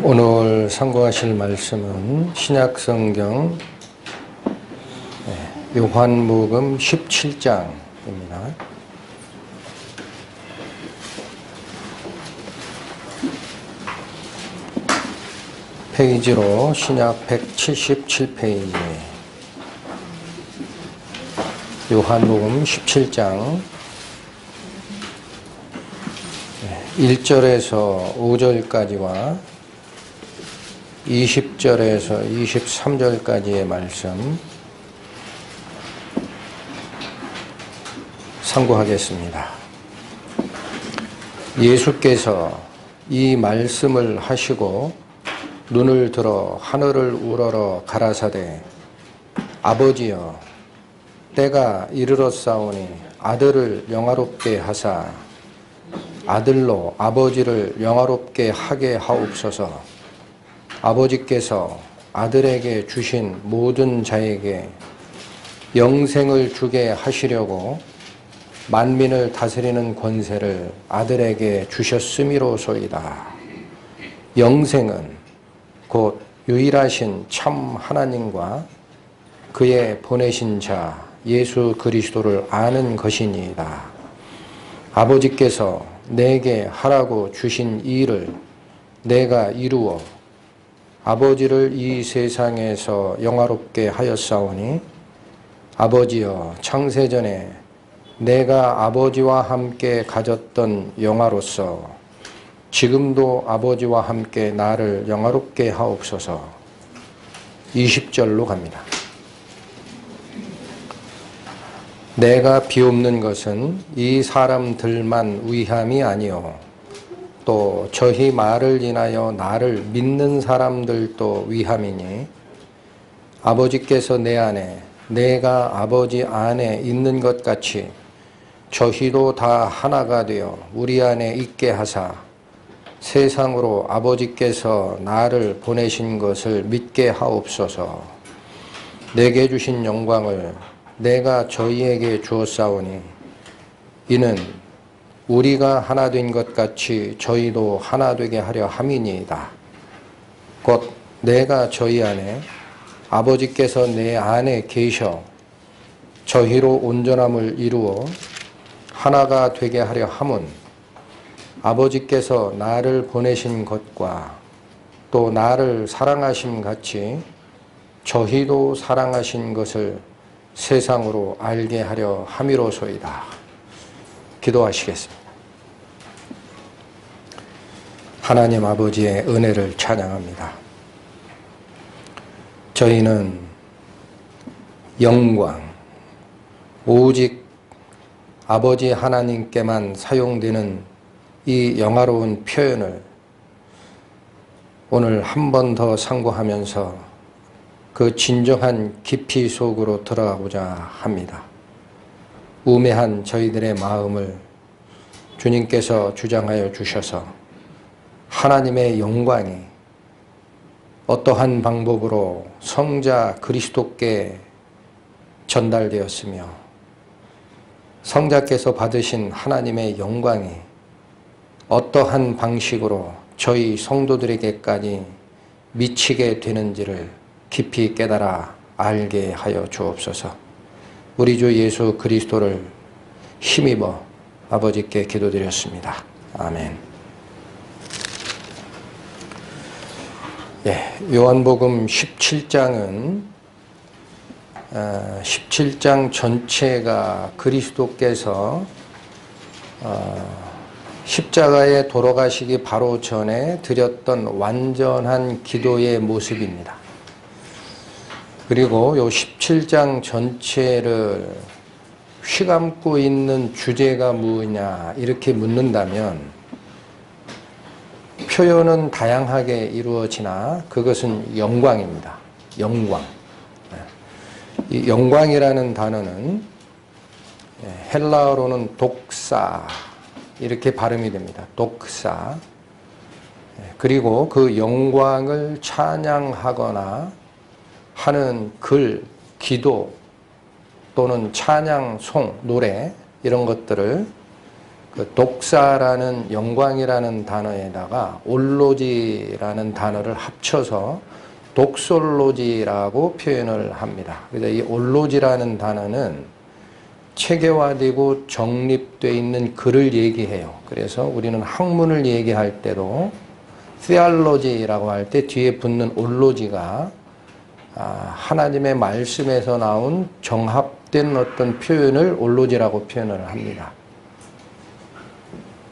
오늘 상고하실 말씀은 신약성경 요한복음 17장입니다. 페이지로 신약 177페이지 요한복음 17장 1절에서 5절까지와 20절에서 23절까지의 말씀 상고하겠습니다. 예수께서 이 말씀을 하시고 눈을 들어 하늘을 우러러 가라사대 아버지여 때가 이르렀사오니 아들을 영화롭게 하사 아들로 아버지를 영화롭게 하게 하옵소서. 아버지께서 아들에게 주신 모든 자에게 영생을 주게 하시려고 만민을 다스리는 권세를 아들에게 주셨음이로소이다. 영생은 곧 유일하신 참 하나님과 그의 보내신 자 예수 그리스도를 아는 것이니이다. 아버지께서 내게 하라고 주신 일을 내가 이루어 아버지를 이 세상에서 영화롭게 하였사오니 아버지여 창세전에 내가 아버지와 함께 가졌던 영화로서 지금도 아버지와 함께 나를 영화롭게 하옵소서. 20절로 갑니다. 내가 비옵는 것은 이 사람들만 위함이 아니요 또 저희 말을 인하여 나를 믿는 사람들도 위함이니 아버지께서 내 안에 내가 아버지 안에 있는 것 같이 저희도 다 하나가 되어 우리 안에 있게 하사 세상으로 아버지께서 나를 보내신 것을 믿게 하옵소서. 내게 주신 영광을 내가 저희에게 주었사오니 이는 우리가 하나 된 것 같이 저희도 하나 되게 하려 함이니이다. 곧 내가 저희 안에 아버지께서 내 안에 계셔 저희로 온전함을 이루어 하나가 되게 하려 함은 아버지께서 나를 보내신 것과 또 나를 사랑하심 같이 저희도 사랑하신 것을 세상으로 알게 하려 함이로소이다. 기도하시겠습니다. 하나님 아버지의 은혜를 찬양합니다. 저희는 영광, 오직 아버지 하나님께만 사용되는 이 영화로운 표현을 오늘 한 번 더 상고하면서 그 진정한 깊이 속으로 들어가고자 합니다. 우매한 저희들의 마음을 주님께서 주장하여 주셔서 하나님의 영광이 어떠한 방법으로 성자 그리스도께 전달되었으며 성자께서 받으신 하나님의 영광이 어떠한 방식으로 저희 성도들에게까지 미치게 되는지를 깊이 깨달아 알게 하여 주옵소서. 우리 주 예수 그리스도를 힘입어 아버지께 기도드렸습니다. 아멘. 요한복음 17장은 17장 전체가 그리스도께서 십자가에 돌아가시기 바로 전에 드렸던 완전한 기도의 모습입니다. 그리고 요 17장 전체를 휘감고 있는 주제가 뭐냐 이렇게 묻는다면 표현은 다양하게 이루어지나 그것은 영광입니다. 영광. 이 영광이라는 단어는 헬라어로는 독사 이렇게 발음이 됩니다. 독사. 그리고 그 영광을 찬양하거나 하는 글, 기도 또는 찬양, 송, 노래 이런 것들을 그 독사라는 영광이라는 단어에다가 올로지라는 단어를 합쳐서 독솔로지라고 표현을 합니다. 그래서 이 올로지라는 단어는 체계화되고 정립되어 있는 글을 얘기해요. 그래서 우리는 학문을 얘기할 때도 theology라고 할 때 뒤에 붙는 올로지가 하나님의 말씀에서 나온 정합된 어떤 표현을 올로지라고 표현을 합니다.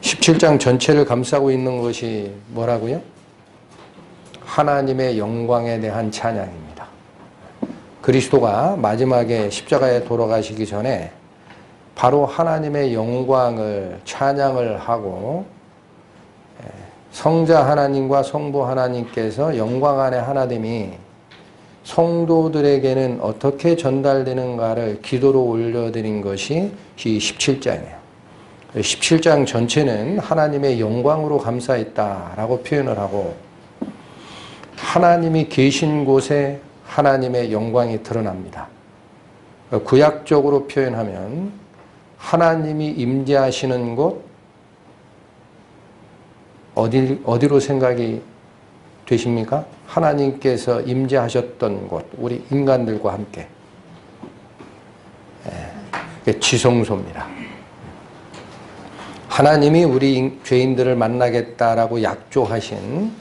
17장 전체를 감싸고 있는 것이 뭐라고요? 하나님의 영광에 대한 찬양입니다. 그리스도가 마지막에 십자가에 돌아가시기 전에 바로 하나님의 영광을 찬양을 하고 성자 하나님과 성부 하나님께서 영광 안에 하나됨이 성도들에게는 어떻게 전달되는가를 기도로 올려드린 것이 이 17장이에요. 17장 전체는 하나님의 영광으로 감싸있다라고 표현을 하고 하나님이 계신 곳에 하나님의 영광이 드러납니다. 구약적으로 표현하면 하나님이 임재하시는 곳 어디로 생각이 되십니까? 하나님께서 임재하셨던 곳, 우리 인간들과 함께 지성소입니다. 하나님이 우리 죄인들을 만나겠다라고 약조하신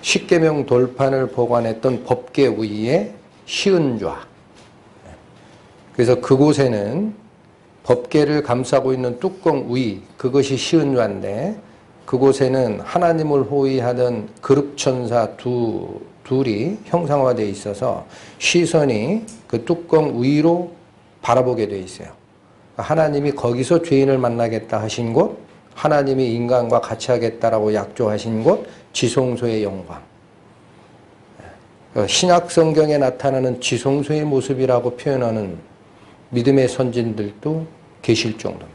십계명 돌판을 보관했던 법궤 위에 시은좌. 그래서 그곳에는 법궤를 감싸고 있는 뚜껑 위, 그것이 시은좌인데 그곳에는 하나님을 호위하던 그룹천사 둘이 형상화되어 있어서 시선이 그 뚜껑 위로 바라보게 되어 있어요. 하나님이 거기서 죄인을 만나겠다 하신 곳, 하나님이 인간과 같이 하겠다라고 약조하신 곳, 지성소의 영광. 신약 성경에 나타나는 지성소의 모습이라고 표현하는 믿음의 선진들도 계실 정도입니다.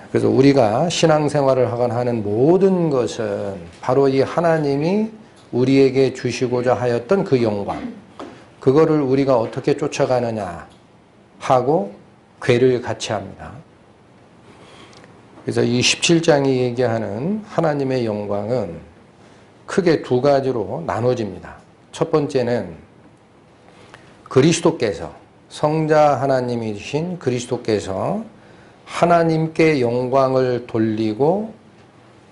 그래서 우리가 신앙생활을 하거나 하는 모든 것은 바로 이 하나님이 우리에게 주시고자 하였던 그 영광, 그거를 우리가 어떻게 쫓아가느냐 하고 궤를 같이 합니다. 그래서 이 17장이 얘기하는 하나님의 영광은 크게 두 가지로 나눠집니다. 첫 번째는 그리스도께서, 성자 하나님이신 그리스도께서 하나님께 영광을 돌리고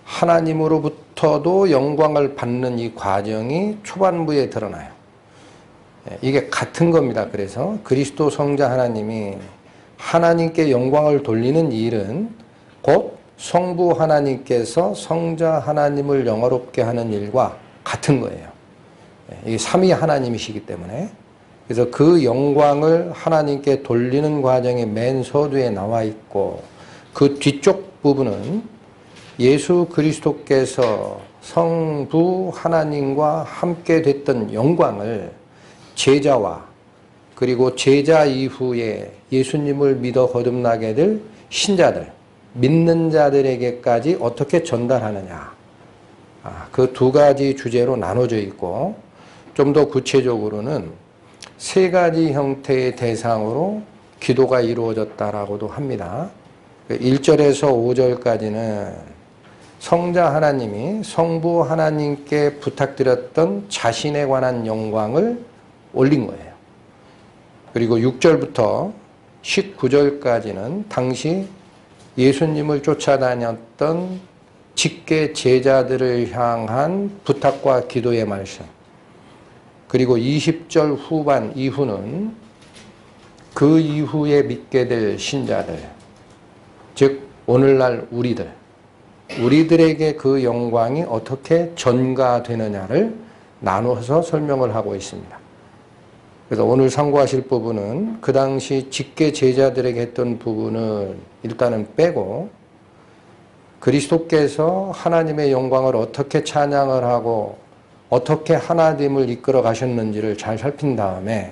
하나님으로부터도 영광을 받는 이 과정이 초반부에 드러나요. 이게 같은 겁니다. 그래서 그리스도 성자 하나님이 하나님께 영광을 돌리는 일은 곧 성부 하나님께서 성자 하나님을 영화롭게 하는 일과 같은 거예요. 이게 삼위 하나님이시기 때문에. 그래서 그 영광을 하나님께 돌리는 과정이 맨 서두에 나와 있고 그 뒤쪽 부분은 예수 그리스도께서 성부 하나님과 함께 됐던 영광을 제자와 그리고 제자 이후에 예수님을 믿어 거듭나게 될 신자들, 믿는 자들에게까지 어떻게 전달하느냐. 그 두 가지 주제로 나눠져 있고 좀 더 구체적으로는 세 가지 형태의 대상으로 기도가 이루어졌다라고도 합니다. 1절에서 5절까지는 성자 하나님이 성부 하나님께 부탁드렸던 자신에 관한 영광을 올린 거예요. 그리고 6절부터 19절까지는 당시 예수님을 쫓아다녔던 직계 제자들을 향한 부탁과 기도의 말씀. 그리고 20절 후반 이후는 그 이후에 믿게 될 신자들, 즉 오늘날 우리들에게 그 영광이 어떻게 전가되느냐를 나눠서 설명을 하고 있습니다. 그래서 오늘 상고하실 부분은 그 당시 직계 제자들에게 했던 부분을 일단은 빼고 그리스도께서 하나님의 영광을 어떻게 찬양을 하고 어떻게 하나님을 이끌어 가셨는지를 잘 살핀 다음에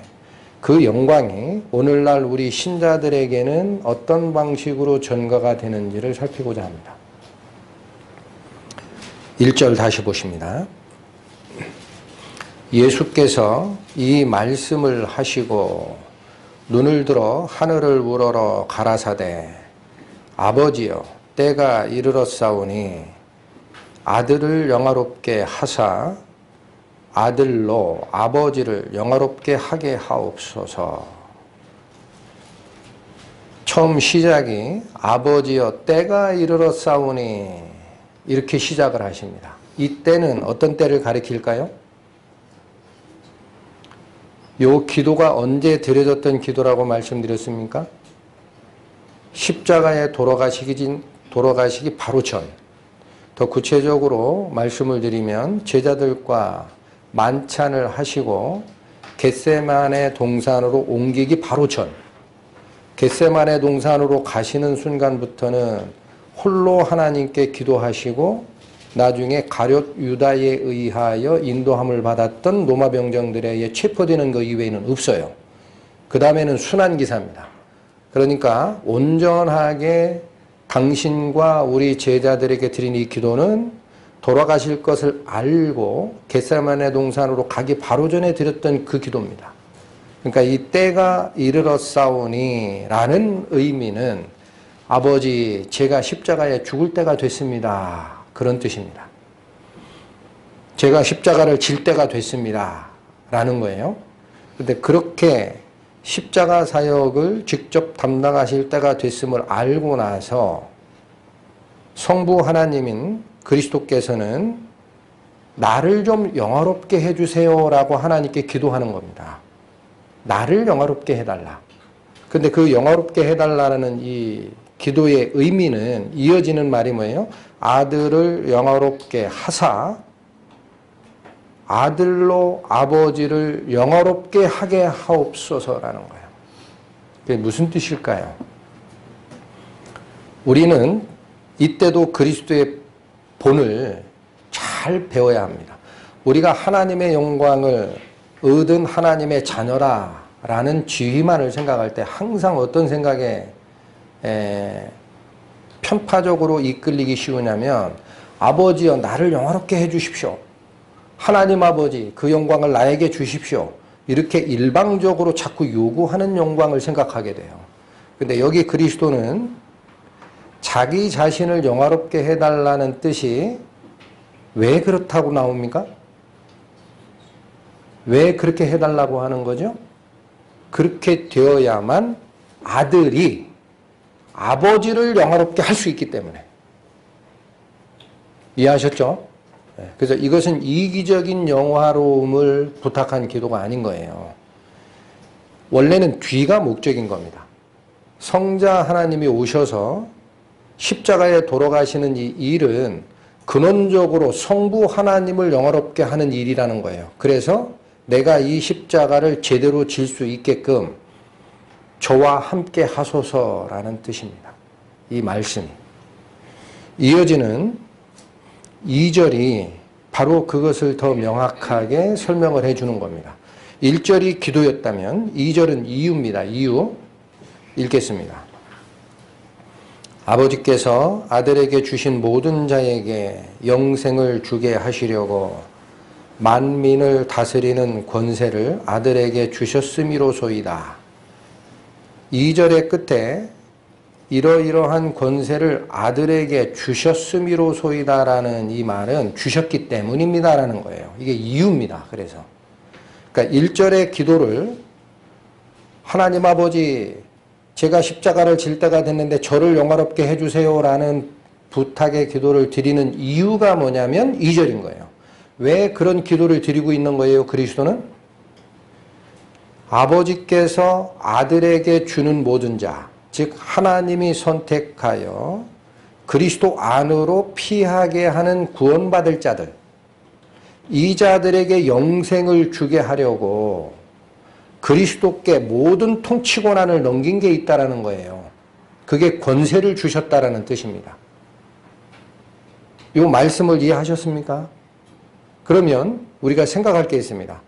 그 영광이 오늘날 우리 신자들에게는 어떤 방식으로 전가가 되는지를 살피고자 합니다. 1절 다시 보십니다. 예수께서 이 말씀을 하시고 눈을 들어 하늘을 우러러 가라사대 아버지여 때가 이르렀사오니 아들을 영화롭게 하사 아들로 아버지를 영화롭게 하게 하옵소서. 처음 시작이 아버지여 때가 이르렀사오니 이렇게 시작을 하십니다. 이 때는 어떤 때를 가리킬까요? 요 기도가 언제 드려졌던 기도라고 말씀드렸습니까? 십자가에 돌아가시기 바로 전. 더 구체적으로 말씀을 드리면 제자들과 만찬을 하시고 겟세마네 동산으로 옮기기 바로 전. 겟세마네 동산으로 가시는 순간부터는 홀로 하나님께 기도하시고 나중에 가룟 유다에 의하여 인도함을 받았던 로마 병정들에 의해 체포되는 것 이외에는 없어요. 그 다음에는 순환기사입니다. 그러니까 온전하게 당신과 우리 제자들에게 드린 이 기도는 돌아가실 것을 알고 겟세마네 동산으로 가기 바로 전에 드렸던 그 기도입니다. 그러니까 이 때가 이르렀사오니 라는 의미는 아버지 제가 십자가에 죽을 때가 됐습니다. 그런 뜻입니다. 제가 십자가를 질 때가 됐습니다. 라는 거예요. 그런데 그렇게 십자가 사역을 직접 담당하실 때가 됐음을 알고 나서 성부 하나님인 그리스도께서는 나를 좀 영화롭게 해주세요 라고 하나님께 기도하는 겁니다. 나를 영화롭게 해달라. 근데 그 영화롭게 해달라는 이 기도의 의미는 이어지는 말이 뭐예요? 아들을 영화롭게 하사 아들로 아버지를 영화롭게 하게 하옵소서라는 거예요. 그게 무슨 뜻일까요? 우리는 이때도 그리스도의 본을 잘 배워야 합니다. 우리가 하나님의 영광을 얻은 하나님의 자녀라 라는 지위만을 생각할 때 항상 어떤 생각에 편파적으로 이끌리기 쉬우냐면 아버지여 나를 영화롭게 해주십시오. 하나님 아버지 그 영광을 나에게 주십시오. 이렇게 일방적으로 자꾸 요구하는 영광을 생각하게 돼요. 근데 여기 그리스도는 자기 자신을 영화롭게 해달라는 뜻이 왜 그렇다고 나옵니까? 왜 그렇게 해달라고 하는 거죠? 그렇게 되어야만 아들이 아버지를 영화롭게 할 수 있기 때문에. 이해하셨죠? 그래서 이것은 이기적인 영화로움을 부탁한 기도가 아닌 거예요. 원래는 뒤가 목적인 겁니다. 성자 하나님이 오셔서 십자가에 돌아가시는 이 일은 근원적으로 성부 하나님을 영화롭게 하는 일이라는 거예요. 그래서 내가 이 십자가를 제대로 질 수 있게끔 저와 함께 하소서라는 뜻입니다. 이 말씀이. 이어지는 2절이 바로 그것을 더 명확하게 설명을 해주는 겁니다. 1절이 기도였다면 2절은 이유입니다. 이유. 읽겠습니다. 아버지께서 아들에게 주신 모든 자에게 영생을 주게 하시려고 만민을 다스리는 권세를 아들에게 주셨음이로소이다. 2절의 끝에 이러이러한 권세를 아들에게 주셨음이로소이다라는 이 말은 주셨기 때문입니다라는 거예요. 이게 이유입니다. 그래서 그러니까 1절의 기도를 하나님 아버지 제가 십자가를 질 때가 됐는데 저를 영화롭게 해주세요라는 부탁의 기도를 드리는 이유가 뭐냐면 2절인 거예요. 왜 그런 기도를 드리고 있는 거예요? 그리스도는 아버지께서 아들에게 주는 모든 자, 즉 하나님이 선택하여 그리스도 안으로 피하게 하는 구원받을 자들, 이 자들에게 영생을 주게 하려고 그리스도께 모든 통치 권한을 넘긴 게 있다라는 거예요. 그게 권세를 주셨다라는 뜻입니다. 이 말씀을 이해하셨습니까? 그러면 우리가 생각할 게 있습니다.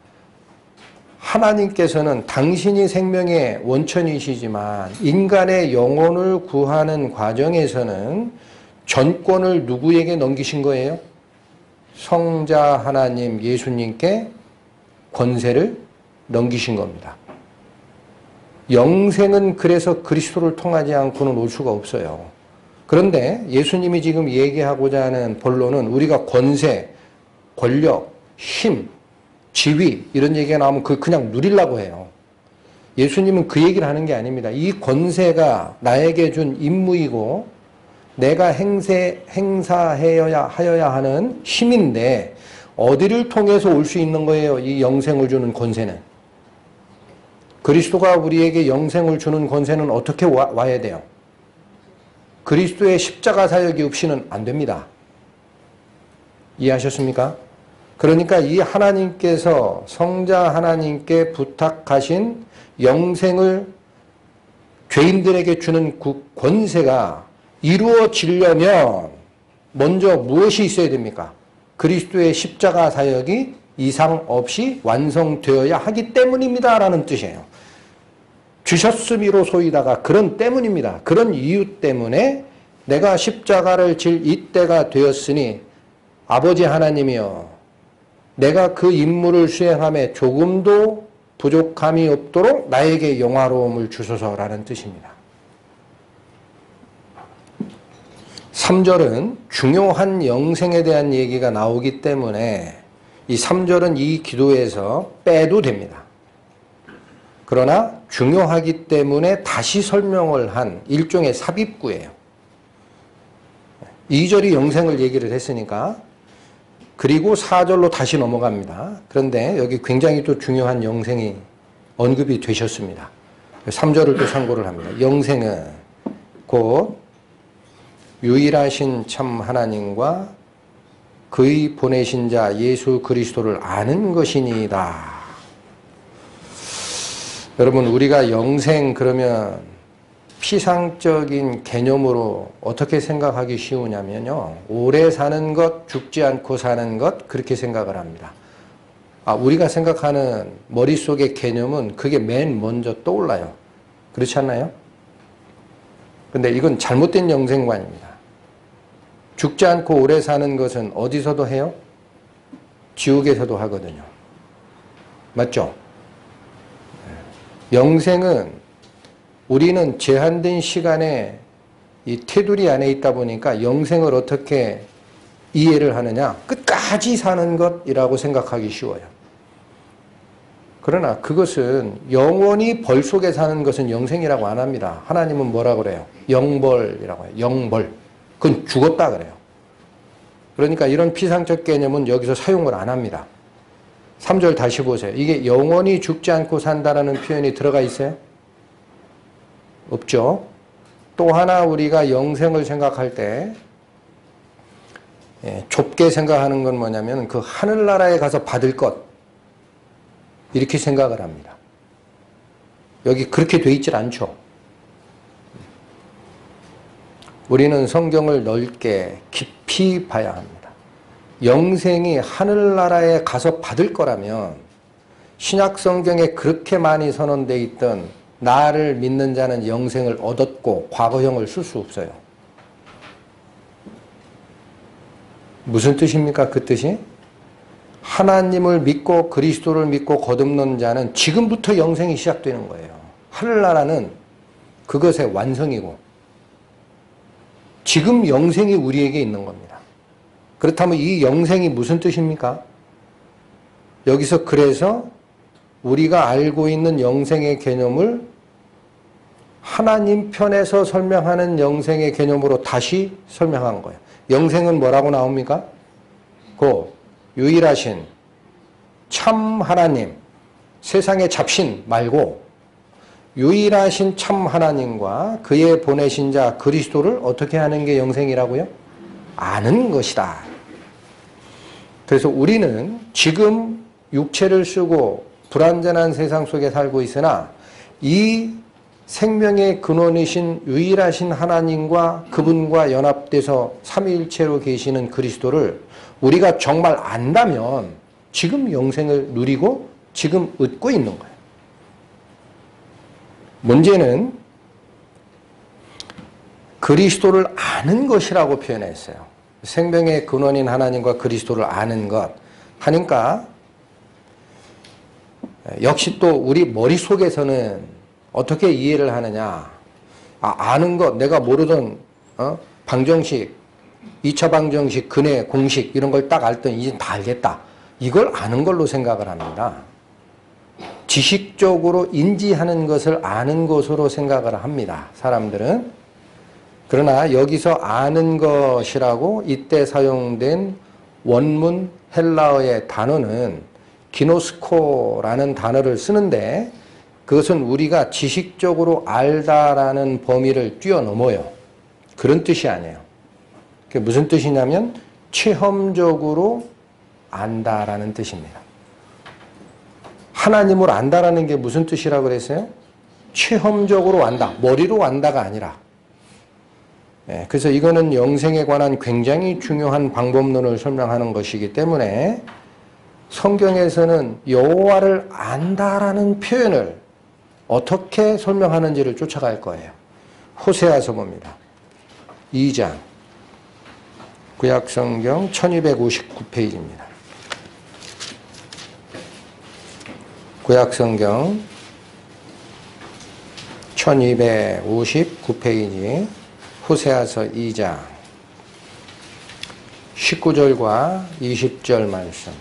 하나님께서는 당신이 생명의 원천이시지만 인간의 영혼을 구하는 과정에서는 전권을 누구에게 넘기신 거예요? 성자 하나님 예수님께 권세를 넘기신 겁니다. 영생은 그래서 그리스도를 통하지 않고는 올 수가 없어요. 그런데 예수님이 지금 얘기하고자 하는 본론은 우리가 권세, 권력, 힘, 지위 이런 얘기가 나오면 그냥 누리려고 해요. 예수님은 그 얘기를 하는 게 아닙니다. 이 권세가 나에게 준 임무이고 내가 행사하여야 하는 힘인데 어디를 통해서 올 수 있는 거예요? 이 영생을 주는 권세는. 그리스도가 우리에게 영생을 주는 권세는 어떻게 와야 돼요? 그리스도의 십자가 사역이 없이는 안 됩니다. 이해하셨습니까? 그러니까 이 하나님께서 성자 하나님께 부탁하신 영생을 죄인들에게 주는 그 권세가 이루어지려면 먼저 무엇이 있어야 됩니까? 그리스도의 십자가 사역이 이상 없이 완성되어야 하기 때문입니다 라는 뜻이에요. 주셨음이로소이다가 그런 때문입니다. 그런 이유 때문에 내가 십자가를 질 이때가 되었으니 아버지 하나님이여 내가 그 임무를 수행함에 조금도 부족함이 없도록 나에게 영화로움을 주소서라는 뜻입니다. 3절은 중요한 영생에 대한 얘기가 나오기 때문에 이 3절은 이 기도에서 빼도 됩니다. 그러나 중요하기 때문에 다시 설명을 한 일종의 삽입구예요. 2절이 영생을 얘기를 했으니까 그리고 4절로 다시 넘어갑니다. 그런데 여기 굉장히 또 중요한 영생이 언급이 되셨습니다. 3절을 또 참고를 합니다. 영생은 곧 유일하신 참 하나님과 그의 보내신 자 예수 그리스도를 아는 것이니이다. 여러분 우리가 영생 그러면 피상적인 개념으로 어떻게 생각하기 쉬우냐면요. 오래 사는 것, 죽지 않고 사는 것 그렇게 생각을 합니다. 우리가 생각하는 머릿속의 개념은 그게 맨 먼저 떠올라요. 그렇지 않나요? 근데 이건 잘못된 영생관입니다. 죽지 않고 오래 사는 것은 어디서도 해요? 지옥에서도 하거든요. 맞죠? 영생은 우리는 제한된 시간에 이 테두리 안에 있다 보니까 영생을 어떻게 이해를 하느냐? 끝까지 사는 것이라고 생각하기 쉬워요. 그러나 그것은 영원히 벌 속에 사는 것은 영생이라고 안 합니다. 하나님은 뭐라고 그래요? 영벌이라고 해요. 영벌. 그건 죽었다 그래요. 그러니까 이런 피상적 개념은 여기서 사용을 안 합니다. 3절 다시 보세요. 이게 영원히 죽지 않고 산다라는 표현이 들어가 있어요? 없죠. 또 하나 우리가 영생을 생각할 때 좁게 생각하는 건 뭐냐면 그 하늘나라에 가서 받을 것 이렇게 생각을 합니다. 여기 그렇게 돼 있질 않죠. 우리는 성경을 넓게 깊이 봐야 합니다. 영생이 하늘나라에 가서 받을 거라면 신약 성경에 그렇게 많이 선언되어 있던 나를 믿는 자는 영생을 얻었고 과거형을 쓸 수 없어요. 무슨 뜻입니까? 그 뜻이? 하나님을 믿고 그리스도를 믿고 거듭난 자는 지금부터 영생이 시작되는 거예요. 하늘나라는 그것의 완성이고 지금 영생이 우리에게 있는 겁니다. 그렇다면 이 영생이 무슨 뜻입니까? 여기서 그래서 우리가 알고 있는 영생의 개념을 하나님 편에서 설명하는 영생의 개념으로 다시 설명한 거예요. 영생은 뭐라고 나옵니까? 그 유일하신 참 하나님, 세상의 잡신 말고 유일하신 참 하나님과 그의 보내신 자 그리스도를 어떻게 하는 게 영생이라고요? 아는 것이다. 그래서 우리는 지금 육체를 쓰고 불완전한 세상 속에 살고 있으나 이 생명의 근원이신 유일하신 하나님과 그분과 연합돼서 삼위일체로 계시는 그리스도를 우리가 정말 안다면 지금 영생을 누리고 지금 얻고 있는 거예요. 문제는 그리스도를 아는 것이라고 표현했어요. 생명의 근원인 하나님과 그리스도를 아는 것 하니까 역시 또 우리 머릿속에서는 어떻게 이해를 하느냐. 아는 것, 내가 모르던 방정식, 2차 방정식, 근해, 공식 이런 걸 딱 알더니 이제 다 알겠다. 이걸 아는 걸로 생각을 합니다. 지식적으로 인지하는 것을 아는 것으로 생각을 합니다. 사람들은. 그러나 여기서 아는 것이라고 이때 사용된 원문 헬라어의 단어는 기노스코라는 단어를 쓰는데 그것은 우리가 지식적으로 알다라는 범위를 뛰어넘어요. 그런 뜻이 아니에요. 그게 무슨 뜻이냐면 체험적으로 안다라는 뜻입니다. 하나님을 안다라는 게 무슨 뜻이라고 그랬어요? 체험적으로 안다. 머리로 안다가 아니라. 네, 그래서 이거는 영생에 관한 굉장히 중요한 방법론을 설명하는 것이기 때문에 성경에서는 여호와를 안다라는 표현을 어떻게 설명하는지를 쫓아갈 거예요. 호세아서 봅니다. 2장 구약성경 1259페이지입니다. 구약성경 1259페이지 호세아서 2장 19절과 20절 말씀.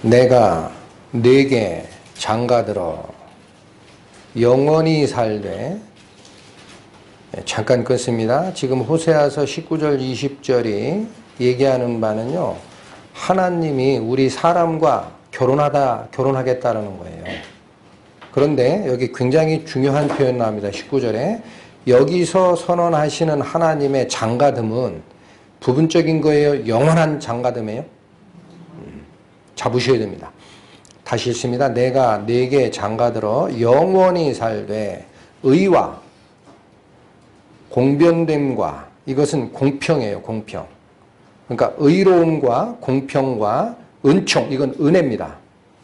내가 네게 장가들어 영원히 살되, 잠깐 끊습니다. 지금 호세아서 19절 20절이 얘기하는 바는요, 하나님이 우리 사람과 결혼하겠다라는 거예요. 그런데 여기 굉장히 중요한 표현 나옵니다. 19절에 여기서 선언하시는 하나님의 장가듦은 부분적인 거예요? 영원한 장가듦이에요? 잡으셔야 됩니다. 다시 읽습니다. 내가 네게 장가들어 영원히 살되 의와 공변됨과, 이것은 공평이에요. 공평. 그러니까 의로움과 공평과 은총, 이건 은혜입니다.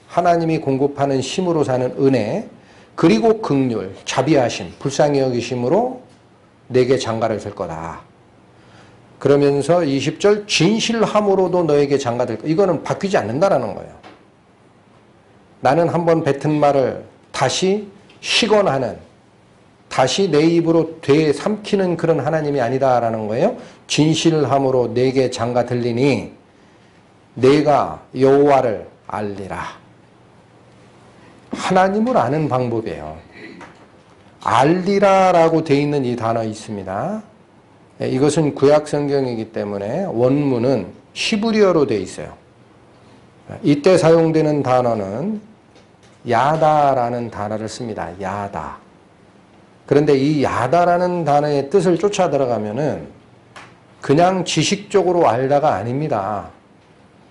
하나님이 공급하는 힘으로 사는 은혜, 그리고 긍휼, 자비하심, 불쌍히 여기심으로 내게 장가를 들 거다. 그러면서 20절 진실함으로도 너에게 장가될 거. 이거는 바뀌지 않는다라는 거예요. 나는 한번 뱉은 말을 다시 시건하는, 다시 내 입으로 되삼키는 그런 하나님이 아니다라는 거예요. 진실함으로 내게 장가들리니 내가 여호와를 알리라. 하나님을 아는 방법이에요. 알리라라고 되어 있는 이 단어 있습니다. 이것은 구약 성경이기 때문에 원문은 히브리어로 되어 있어요. 이때 사용되는 단어는 야다라는 단어를 씁니다. 야다. 그런데 이 야다라는 단어의 뜻을 쫓아 들어가면은 그냥 지식적으로 알다가 아닙니다.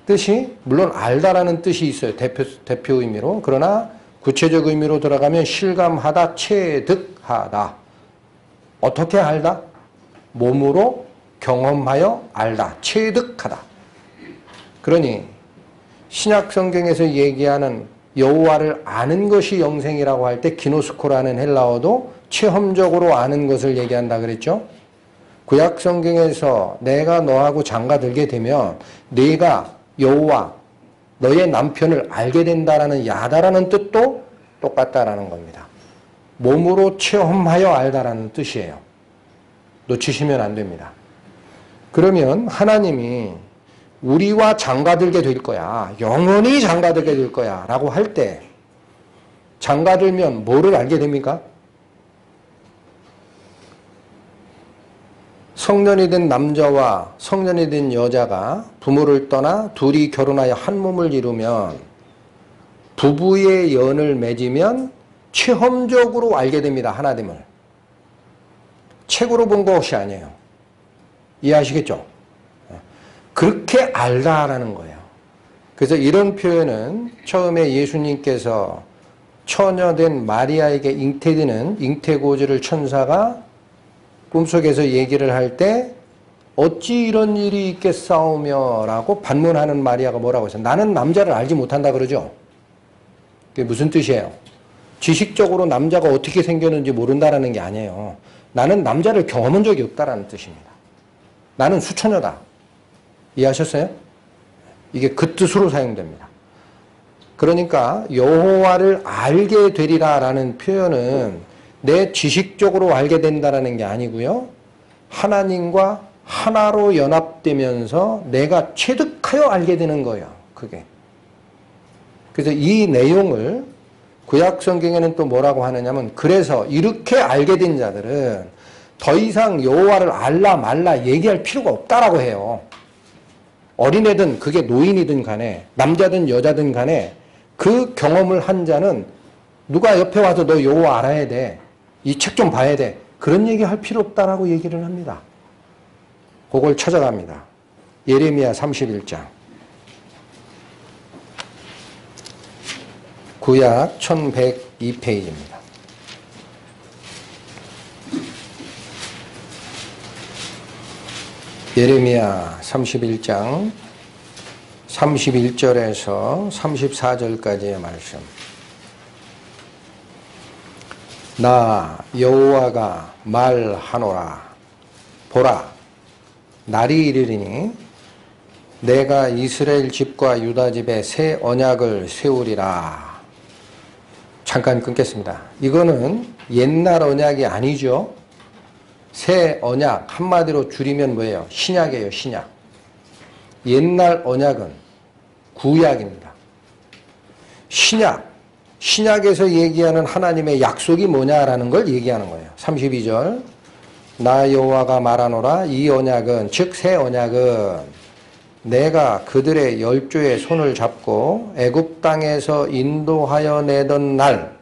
뜻이, 물론 알다라는 뜻이 있어요. 대표 의미로. 그러나 구체적 의미로 들어가면 실감하다, 체득하다. 어떻게 알다? 몸으로 경험하여 알다. 체득하다. 그러니 신약 성경에서 얘기하는 여호와를 아는 것이 영생이라고 할 때 기노스코라는 헬라어도 체험적으로 아는 것을 얘기한다 그랬죠. 구약 성경에서 내가 너하고 장가들게 되면 네가 여호와 너의 남편을 알게 된다라는 야다라는 뜻도 똑같다라는 겁니다. 몸으로 체험하여 알다라는 뜻이에요. 놓치시면 안 됩니다. 그러면 하나님이 우리와 장가들게 될 거야, 영원히 장가들게 될 거야 라고 할 때 장가들면 뭐를 알게 됩니까? 성년이 된 남자와 성년이 된 여자가 부모를 떠나 둘이 결혼하여 한 몸을 이루면, 부부의 연을 맺으면 체험적으로 알게 됩니다. 하나님을. 책으로 본 것이 아니에요. 이해하시겠죠? 그렇게 알다라는 거예요. 그래서 이런 표현은 처음에 예수님께서 처녀된 마리아에게 잉태되는 잉태고지를 천사가 꿈속에서 얘기를 할 때 어찌 이런 일이 있겠사오며 라고 반문하는 마리아가 뭐라고 했어요? 나는 남자를 알지 못한다 그러죠. 그게 무슨 뜻이에요? 지식적으로 남자가 어떻게 생겼는지 모른다라는 게 아니에요. 나는 남자를 경험한 적이 없다라는 뜻입니다. 나는 수처녀다. 이해하셨어요? 이게 그 뜻으로 사용됩니다. 그러니까 여호와를 알게 되리라라는 표현은 내 지식적으로 알게 된다라는 게 아니고요. 하나님과 하나로 연합되면서 내가 체득하여 알게 되는 거예요. 그게. 그래서 이 내용을 구약 성경에는 또 뭐라고 하느냐면 그래서 이렇게 알게 된 자들은 더 이상 여호와를 알라 말라 얘기할 필요가 없다라고 해요. 어린애든 그게 노인이든 간에 남자든 여자든 간에 그 경험을 한 자는 누가 옆에 와서 너 여호와 알아야 돼. 이 책 좀 봐야 돼. 그런 얘기 할 필요 없다라고 얘기를 합니다. 그걸 찾아갑니다. 예레미야 31장. 구약 1102페이지입니다. 예레미야 31장 31절에서 34절까지의 말씀. 나 여호와가 말하노라. 보라, 날이 이르리니 내가 이스라엘 집과 유다 집에 새 언약을 세우리라. 잠깐 끊겠습니다. 이거는 옛날 언약이 아니죠. 새 언약, 한마디로 줄이면 뭐예요? 신약이에요, 신약. 옛날 언약은 구약입니다. 신약에서 얘기하는 하나님의 약속이 뭐냐라는 걸 얘기하는 거예요. 32절. 나 여호와가 말하노라. 이 언약은, 즉 새 언약은 내가 그들의 열조의 손을 잡고 애굽 땅에서 인도하여 내던 날,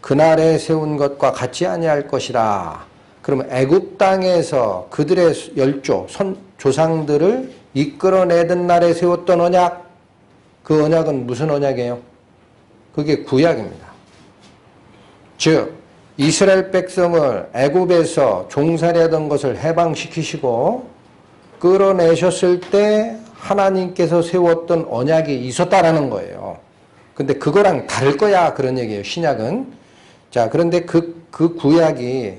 그날에 세운 것과 같지 아니할 것이라. 그러면 애굽 땅에서 그들의 열조, 조상들을 이끌어내던 날에 세웠던 언약, 그 언약은 무슨 언약이에요? 그게 구약입니다. 즉 이스라엘 백성을 애굽에서 종살이하던 것을 해방시키시고 끌어내셨을 때 하나님께서 세웠던 언약이 있었다라는 거예요. 근데 그거랑 다를 거야 그런 얘기예요. 신약은. 자, 그런데 그 구약이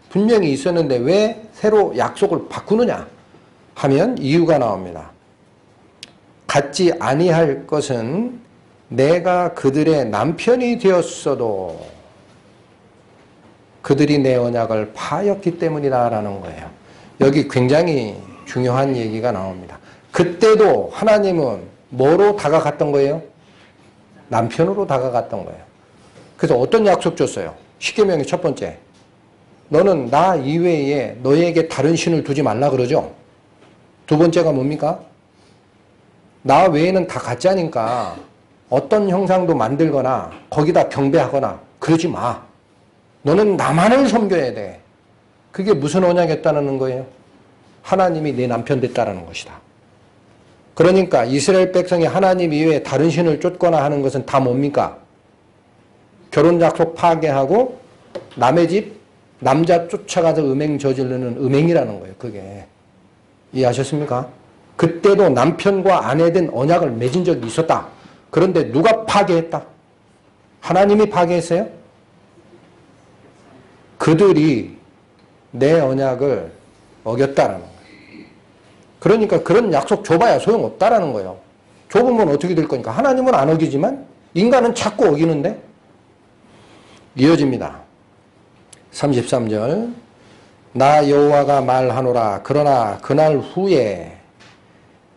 분명히 있었는데 왜 새로 약속을 바꾸느냐 하면 이유가 나옵니다. 같지 아니할 것은 내가 그들의 남편이 되었어도 그들이 내 언약을 파였기 때문이다라는 거예요. 여기 굉장히 중요한 얘기가 나옵니다. 그때도 하나님은 뭐로 다가갔던 거예요? 남편으로 다가갔던 거예요. 그래서 어떤 약속 줬어요? 십계명의 첫 번째. 너는 나 이외에 너에게 다른 신을 두지 말라 그러죠? 두 번째가 뭡니까? 나 외에는 다 가짜니까 어떤 형상도 만들거나 거기다 경배하거나 그러지 마. 너는 나만을 섬겨야 돼. 그게 무슨 언약이었다는 거예요? 하나님이 내 남편 됐다는 것이다. 그러니까 이스라엘 백성이 하나님 이외에 다른 신을 쫓거나 하는 것은 다 뭡니까? 결혼 약속 파괴하고 남의 집 남자 쫓아가서 음행 저지르는 음행이라는 거예요. 그게. 이해하셨습니까? 그때도 남편과 아내 된 언약을 맺은 적이 있었다. 그런데 누가 파괴했다? 하나님이 파괴했어요? 그들이 내 언약을 어겼다라는 거예요. 그러니까 그런 약속 줘봐야 소용없다라는 거예요. 좁으면 어떻게 될 거니까. 하나님은 안 어기지만 인간은 자꾸 어기는데. 이어집니다. 33절. 나 여호와가 말하노라. 그러나 그날 후에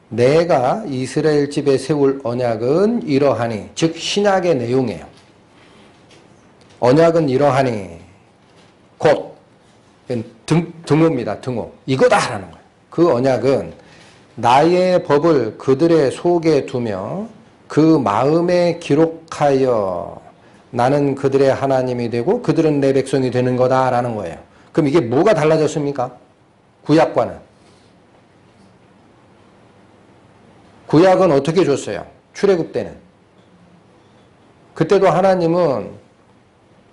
내가 이스라엘 집에 세울 언약은 이러하니. 즉 신약의 내용이에요. 언약은 이러하니 곧 등호입니다. 등호. 이거다라는 거예요. 그 언약은 나의 법을 그들의 속에 두며 그 마음에 기록하여 나는 그들의 하나님이 되고 그들은 내 백성이 되는 거다라는 거예요. 그럼 이게 뭐가 달라졌습니까? 구약과는. 구약은 어떻게 줬어요? 출애굽 때는. 그때도 하나님은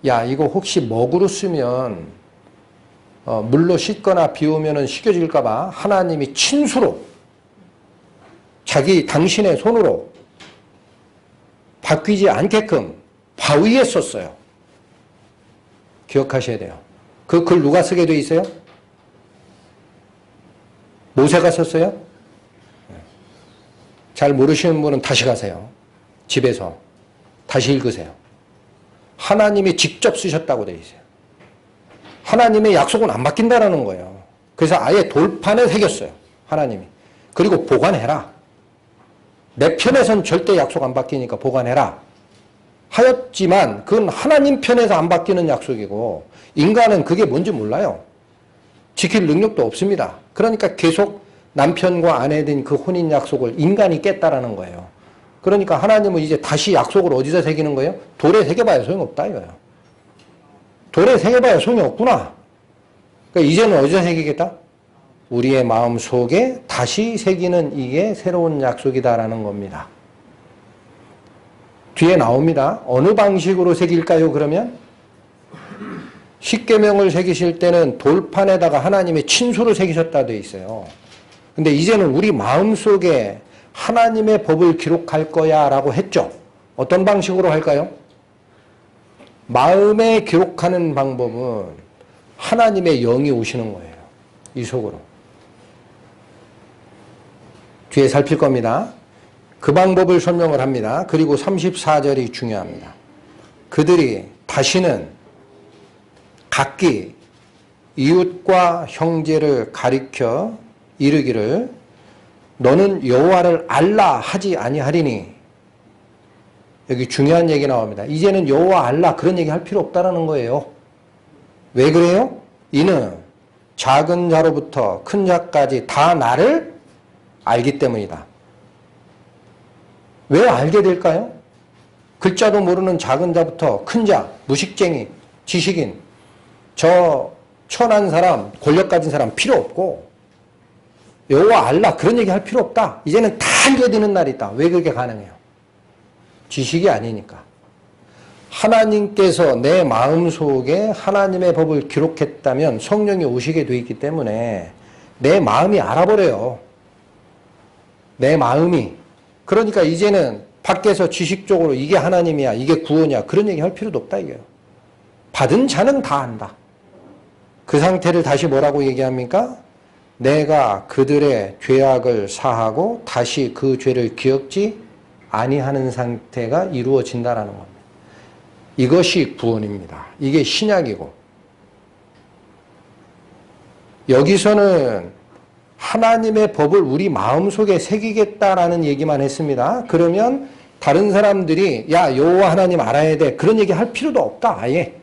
야 이거 혹시 먹으로 쓰면 물로 씻거나 비 오면 식혀질까 봐 하나님이 친수로 당신의 손으로 바뀌지 않게끔 바위에 썼어요. 기억하셔야 돼요. 그 글 누가 쓰게 돼 있어요? 모세가 썼어요? 잘 모르시는 분은 다시 가세요. 집에서. 다시 읽으세요. 하나님이 직접 쓰셨다고 되어 있어요. 하나님의 약속은 안 바뀐다라는 거예요. 그래서 아예 돌판에 새겼어요. 하나님이. 그리고 보관해라. 내 편에선 절대 약속 안 바뀌니까 보관해라. 하였지만 그건 하나님 편에서 안 바뀌는 약속이고 인간은 그게 뭔지 몰라요. 지킬 능력도 없습니다. 그러니까 계속 남편과 아내에 된 그 혼인 약속을 인간이 깼다라는 거예요. 그러니까 하나님은 이제 다시 약속을 어디서 새기는 거예요? 돌에 새겨봐야 소용없다 이거예요. 돌에 새겨봐야 소용이 없구나. 그러니까 이제는 어디서 새기겠다? 우리의 마음 속에 다시 새기는 이게 새로운 약속이다라는 겁니다. 뒤에 나옵니다. 어느 방식으로 새길까요? 그러면 십계명을 새기실 때는 돌판에다가 하나님의 친수를 새기셨다 되어 있어요. 근데 이제는 우리 마음속에 하나님의 법을 기록할 거야 라고 했죠. 어떤 방식으로 할까요? 마음에 기록하는 방법은 하나님의 영이 오시는 거예요. 이 속으로. 뒤에 살필 겁니다. 그 방법을 설명을 합니다. 그리고 34절이 중요합니다. 그들이 다시는 각기 이웃과 형제를 가리켜 이르기를 너는 여호와를 알라 하지 아니하리니. 여기 중요한 얘기 나옵니다. 이제는 여호와 알라 그런 얘기 할 필요 없다라는 거예요. 왜 그래요? 이는 작은 자로부터 큰 자까지 다 나를 알기 때문이다. 왜 알게 될까요? 글자도 모르는 작은 자부터 큰 자, 무식쟁이, 지식인, 저 천한 사람, 권력 가진 사람 필요 없고 여호와 알라 그런 얘기 할 필요 없다. 이제는 다 알게 되는 날이 있다. 왜 그렇게 가능해요? 지식이 아니니까. 하나님께서 내 마음속에 하나님의 법을 기록했다면 성령이 오시게 돼 있기 때문에 내 마음이 알아버려요. 내 마음이. 그러니까 이제는 밖에서 지식적으로 이게 하나님이야, 이게 구원이야 그런 얘기 할 필요도 없다 이거예요. 받은 자는 다 안다. 그 상태를 다시 뭐라고 얘기합니까? 내가 그들의 죄악을 사하고 다시 그 죄를 기억지 아니하는 상태가 이루어진다라는 겁니다. 이것이 구원입니다. 이게 신약이고 여기서는 하나님의 법을 우리 마음속에 새기겠다라는 얘기만 했습니다. 그러면 다른 사람들이 야 여호와 하나님 알아야 돼 그런 얘기 할 필요도 없다. 아예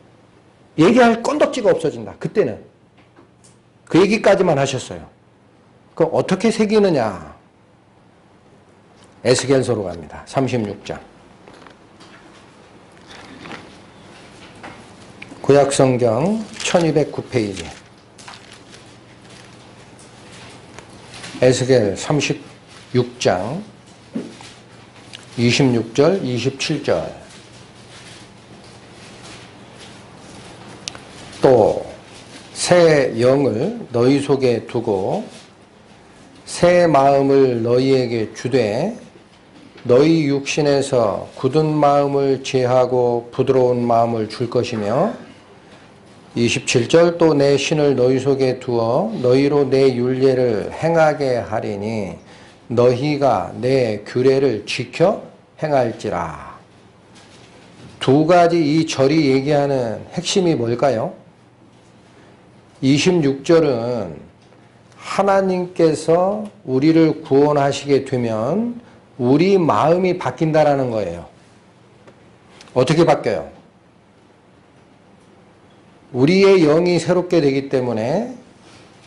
얘기할 건덕지가 없어진다. 그때는 그 얘기까지만 하셨어요. 그럼 어떻게 새기느냐? 에스겔서로 갑니다. 36장. 구약성경 1209페이지. 에스겔 36장 26절 27절. 또 새 영을 너희 속에 두고 새 마음을 너희에게 주되 너희 육신에서 굳은 마음을 제하고 부드러운 마음을 줄 것이며 27절 또 내 신을 너희 속에 두어 너희로 내 율례를 행하게 하리니 너희가 내 규례를 지켜 행할지라. 두 가지 이 절이 얘기하는 핵심이 뭘까요? 26절은 하나님께서 우리를 구원하시게 되면 우리 마음이 바뀐다라는 거예요. 어떻게 바뀌어요? 우리의 영이 새롭게 되기 때문에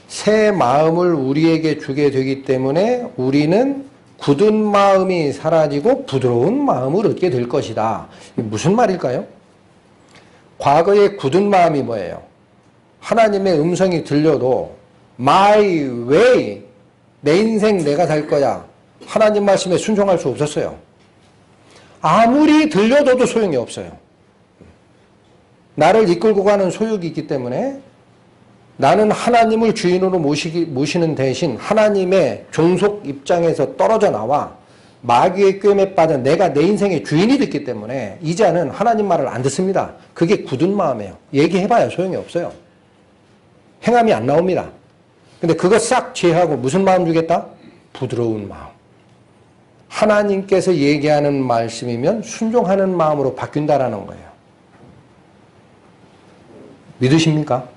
새 마음을 우리에게 주게 되기 때문에 우리는 굳은 마음이 사라지고 부드러운 마음을 얻게 될 것이다. 무슨 말일까요? 과거의 굳은 마음이 뭐예요? 하나님의 음성이 들려도 My way, 내 인생 내가 살 거야. 하나님 말씀에 순종할 수 없었어요. 아무리 들려줘도 소용이 없어요. 나를 이끌고 가는 소욕이 있기 때문에 나는 하나님을 주인으로 모시는 대신 하나님의 종속 입장에서 떨어져 나와 마귀의 꾀에 빠져 내가 내 인생의 주인이 됐기 때문에 이제는 하나님 말을 안 듣습니다. 그게 굳은 마음이에요. 얘기해봐야 소용이 없어요. 행함이 안 나옵니다. 근데 그거 싹 제하고 무슨 마음 주겠다? 부드러운 마음. 하나님께서 얘기하는 말씀이면 순종하는 마음으로 바뀐다라는 거예요. 믿으십니까?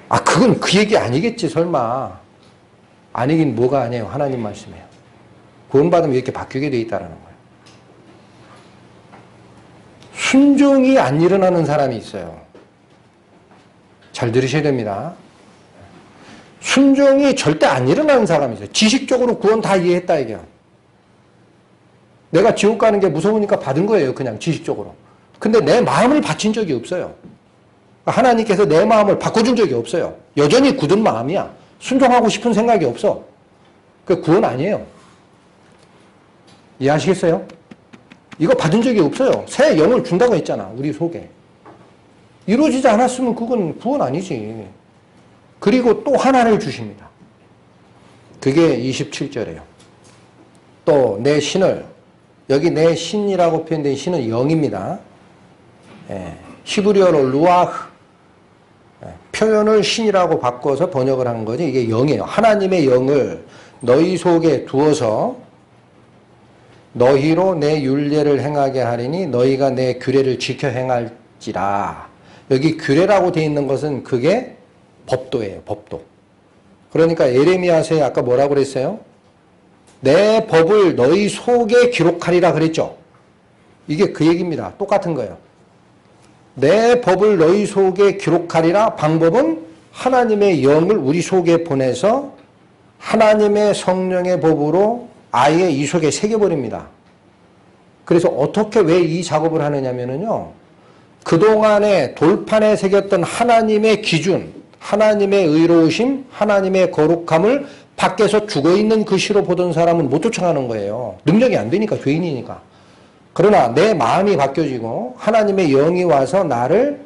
아, 그건 그 얘기 아니겠지, 설마. 아니긴 뭐가 아니에요. 하나님 말씀이에요. 구원받으면 이렇게 바뀌게 돼 있다는 거예요. 순종이 안 일어나는 사람이 있어요. 잘 들으셔야 됩니다. 순종이 절대 안 일어나는 사람이 있어요. 지식적으로 구원 다 이해했다 이게요. 내가 지옥 가는 게 무서우니까 받은 거예요. 그냥 지식적으로. 근데 내 마음을 바친 적이 없어요. 하나님께서 내 마음을 바꿔준 적이 없어요. 여전히 굳은 마음이야. 순종하고 싶은 생각이 없어. 그 구원 아니에요. 이해하시겠어요? 이거 받은 적이 없어요. 새 영을 준다고 했잖아. 우리 속에. 이루어지지 않았으면 그건 구원 아니지. 그리고 또 하나를 주십니다. 그게 27절이에요. 또 내 신을, 여기 내 신이라고 표현된 신은 영입니다. 히브리어로 루아흐, 표현을 신이라고 바꿔서 번역을 한 거지. 이게 영이에요. 하나님의 영을 너희 속에 두어서 너희로 내 율례를 행하게 하리니 너희가 내 규례를 지켜 행할지라. 여기 규례라고 되어 있는 것은 그게 법도예요. 법도. 그러니까 예레미야서에 아까 뭐라고 그랬어요? 내 법을 너희 속에 기록하리라 그랬죠. 이게 그 얘기입니다. 똑같은 거예요. 내 법을 너희 속에 기록하리라. 방법은 하나님의 영을 우리 속에 보내서 하나님의 성령의 법으로 아예 이 속에 새겨버립니다. 그래서 어떻게 왜 이 작업을 하느냐면요. 그동안에 돌판에 새겼던 하나님의 기준, 하나님의 의로우심, 하나님의 거룩함을 밖에서 죽어있는 글씨로 보던 사람은 못 쫓아가는 거예요. 능력이 안 되니까, 죄인이니까. 그러나 내 마음이 바뀌어지고 하나님의 영이 와서 나를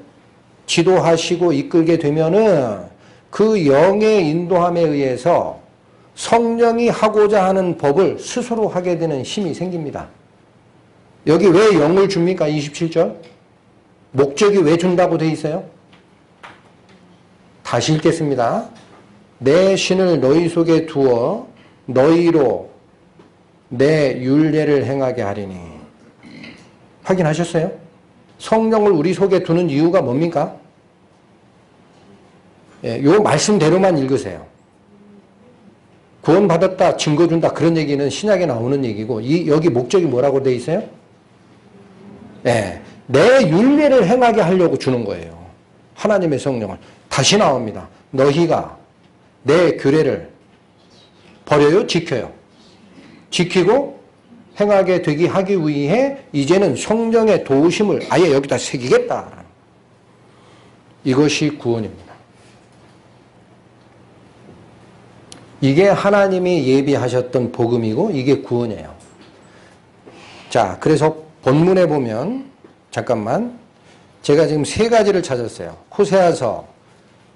지도하시고 이끌게 되면은 그 영의 인도함에 의해서 성령이 하고자 하는 법을 스스로 하게 되는 힘이 생깁니다. 여기 왜 영을 줍니까? 27절. 목적이 왜 준다고 돼 있어요? 다시 읽겠습니다. 내 신을 너희 속에 두어 너희로 내 율례를 행하게 하리니. 확인하셨어요? 성령을 우리 속에 두는 이유가 뭡니까? 요 말씀대로만 읽으세요. 구원받았다, 증거 준다 그런 얘기는 신약에 나오는 얘기고 여기 목적이 뭐라고 돼 있어요? 내 율례를 행하게 하려고 주는 거예요. 하나님의 성령을. 다시 나옵니다. 너희가 내 규례를 버려요? 지켜요? 지키고 행하게 되기 하기 위해 이제는 성령의 도우심을 아예 여기다 새기겠다. 이것이 구원입니다. 이게 하나님이 예비하셨던 복음이고 이게 구원이에요. 자, 그래서 본문에 보면 잠깐만 제가 지금 세 가지를 찾았어요. 호세아서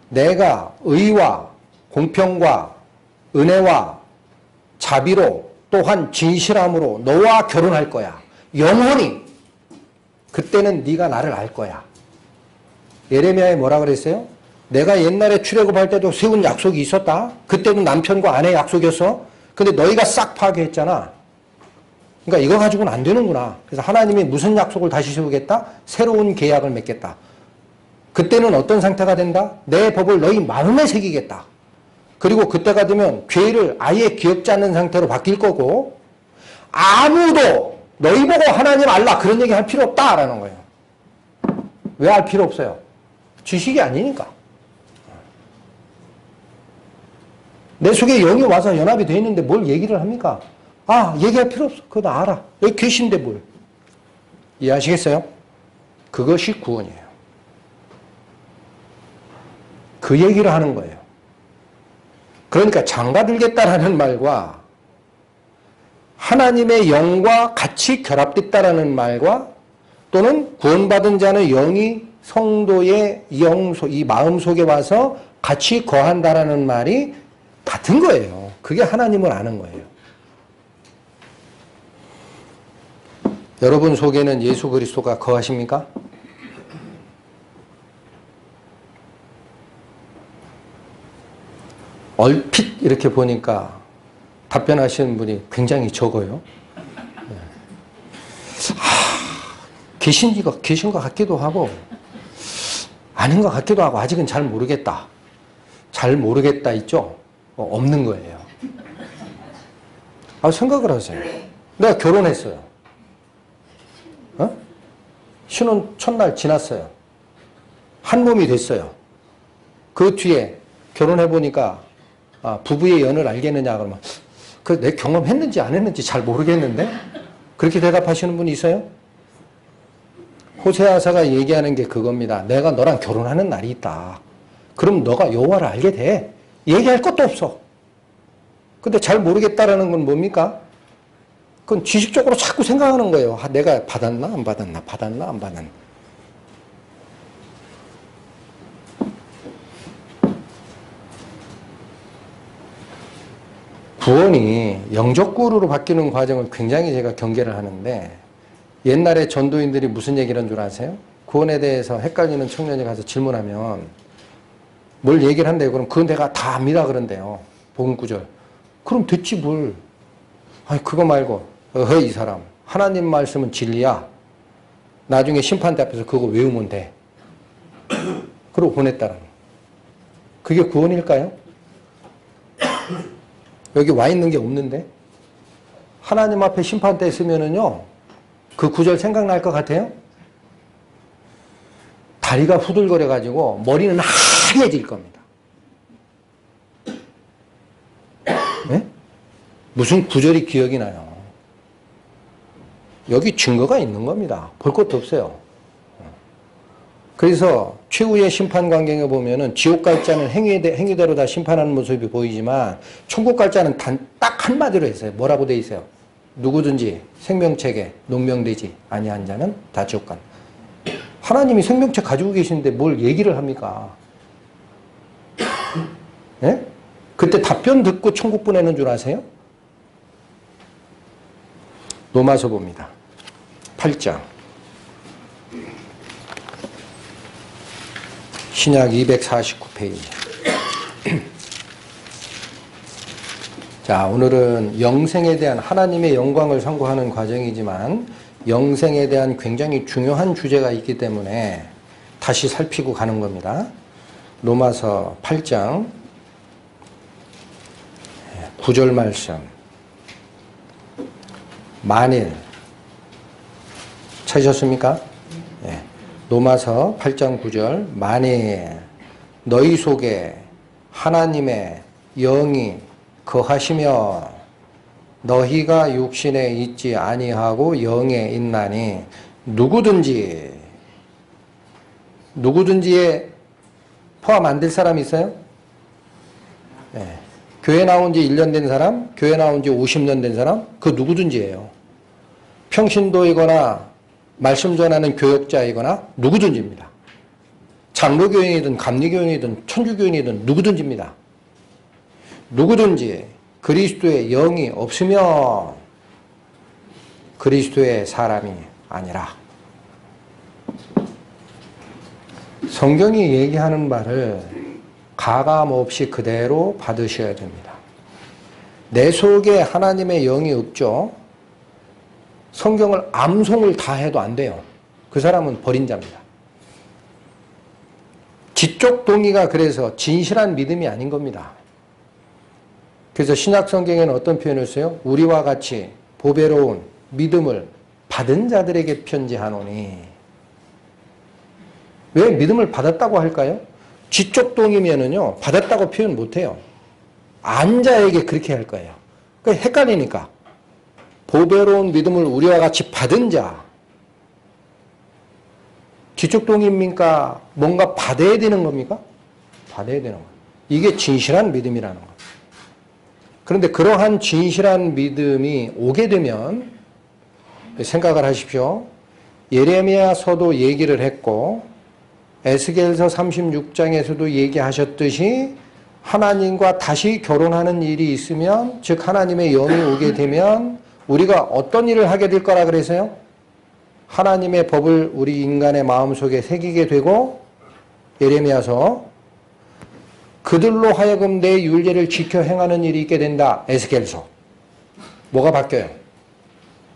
내가 의와 공평과 은혜와 자비로 또한 진실함으로 너와 결혼할 거야. 영원히. 그때는 네가 나를 알 거야. 예레미야에 뭐라 그랬어요? 내가 옛날에 출애굽할 때도 세운 약속이 있었다. 그때도 남편과 아내 약속이었어. 근데 너희가 싹 파괴했잖아. 그러니까 이거 가지고는 안 되는구나. 그래서 하나님이 무슨 약속을 다시 세우겠다? 새로운 계약을 맺겠다. 그때는 어떤 상태가 된다? 내 법을 너희 마음에 새기겠다. 그리고 그때가 되면 죄를 아예 기억지 않는 상태로 바뀔 거고 아무도 너희 보고 하나님 알라 그런 얘기 할 필요 없다라는 거예요. 왜 할 필요 없어요? 지식이 아니니까. 내 속에 영이 와서 연합이 되어 있는데 뭘 얘기를 합니까? 아, 얘기할 필요 없어. 그거 나 알아. 여기 계신데 뭘. 이해하시겠어요? 그것이 구원이에요. 그 얘기를 하는 거예요. 그러니까 장가들겠다라는 말과 하나님의 영과 같이 결합됐다라는 말과 또는 구원받은 자는 영이 성도의 이 마음 속에 와서 같이 거한다라는 말이 같은 거예요. 그게 하나님을 아는 거예요. 여러분 속에는 예수 그리스도가 거하십니까? 얼핏 이렇게 보니까 답변하시는 분이 굉장히 적어요. 계신 것 같기도 하고 아닌 것 같기도 하고 아직은 잘 모르겠다. 잘 모르겠다 있죠? 없는 거예요. 생각을 하세요. 내가 결혼했어요. 신혼 첫날 지났어요. 한 몸이 됐어요. 그 뒤에 결혼해보니까 부부의 연을 알겠느냐 그러면 내 경험했는지 안 했는지 잘 모르겠는데 그렇게 대답하시는 분이 있어요? 호세아서가 얘기하는 게 그겁니다. 내가 너랑 결혼하는 날이 있다. 그럼 너가 여호와를 알게 돼. 얘기할 것도 없어. 근데 잘 모르겠다라는 건 뭡니까? 그건 지식적으로 자꾸 생각하는 거예요. 내가 받았나 안 받았나 받았나 안 받았나. 구원이 영적구루로 바뀌는 과정을 굉장히 제가 경계를 하는데 옛날에 전도인들이 무슨 얘기를 한 줄 아세요? 구원에 대해서 헷갈리는 청년이 가서 질문하면 뭘 얘기를 한대요. 그럼 그건 내가 다 압니다 그런대요. 복음 구절. 그럼 됐지 뭘. 아니 그거 말고 이 사람 하나님 말씀은 진리야. 나중에 심판대 앞에서 그거 외우면 돼. 그러고 보냈다는 거. 그게 구원일까요? 여기 와 있는 게 없는데 하나님 앞에 심판대 쓰면은요 그 구절 생각날 것 같아요? 다리가 후들거려 가지고 머리는 하얘질 겁니다. 네? 무슨 구절이 기억이 나요? 여기 증거가 있는 겁니다. 볼 것도 없어요. 그래서 최후의 심판 광경에 보면은 지옥 갈 자는 행위대로 다 심판하는 모습이 보이지만 천국 갈 자는 딱 한마디로 했어요. 뭐라고 돼 있어요? 누구든지 생명책에 농명되지 아니한 자는 다 지옥 간다. 하나님이 생명책 가지고 계시는데 뭘 얘기를 합니까? 네? 그때 답변 듣고 천국 보내는 줄 아세요? 로마서 봅니다. 8장. 신약 249페이지. 자, 오늘은 영생에 대한 하나님의 영광을 선고하는 과정이지만 영생에 대한 굉장히 중요한 주제가 있기 때문에 다시 살피고 가는 겁니다. 로마서 8장 9절 말씀. 만일 찾으셨습니까? 예. 로마서 8장 9절 만일 너희 속에 하나님의 영이 거하시며 너희가 육신에 있지 아니하고 영에 있나니 누구든지에 포함 안 될 사람 있어요? 네. 교회 나온 지 1년 된 사람, 교회 나온 지 50년 된 사람, 그 누구든지예요. 평신도이거나 말씀 전하는 교역자이거나 누구든지입니다. 장로교인이든 감리교인이든 천주교인이든 누구든지입니다. 누구든지 그리스도의 영이 없으면 그리스도의 사람이 아니라. 성경이 얘기하는 말을 가감없이 그대로 받으셔야 됩니다. 내 속에 하나님의 영이 없죠. 성경을 암송을 다 해도 안 돼요. 그 사람은 버린 자입니다. 지적 동의가 그래서 진실한 믿음이 아닌 겁니다. 그래서 신약 성경에는 어떤 표현을 써요? 우리와 같이 보배로운 믿음을 받은 자들에게 편지하노니. 왜 믿음을 받았다고 할까요? 지적 동의면은요 받았다고 표현 못해요. 안 자에게 그렇게 할 거예요. 그러니까 헷갈리니까. 보배로운 믿음을 우리와 같이 받은 자. 지적 동의입니까? 뭔가 받아야 되는 겁니까? 받아야 되는 거예요. 이게 진실한 믿음이라는 거예요. 그런데 그러한 진실한 믿음이 오게 되면 생각을 하십시오. 예레미야서도 얘기를 했고 에스겔서 36장에서도 얘기하셨듯이 하나님과 다시 결혼하는 일이 있으면 즉 하나님의 영이 오게 되면 우리가 어떤 일을 하게 될 거라 그래서요? 하나님의 법을 우리 인간의 마음속에 새기게 되고 예레미야서 그들로 하여금 내 율례를 지켜 행하는 일이 있게 된다. 에스겔서. 뭐가 바뀌어요?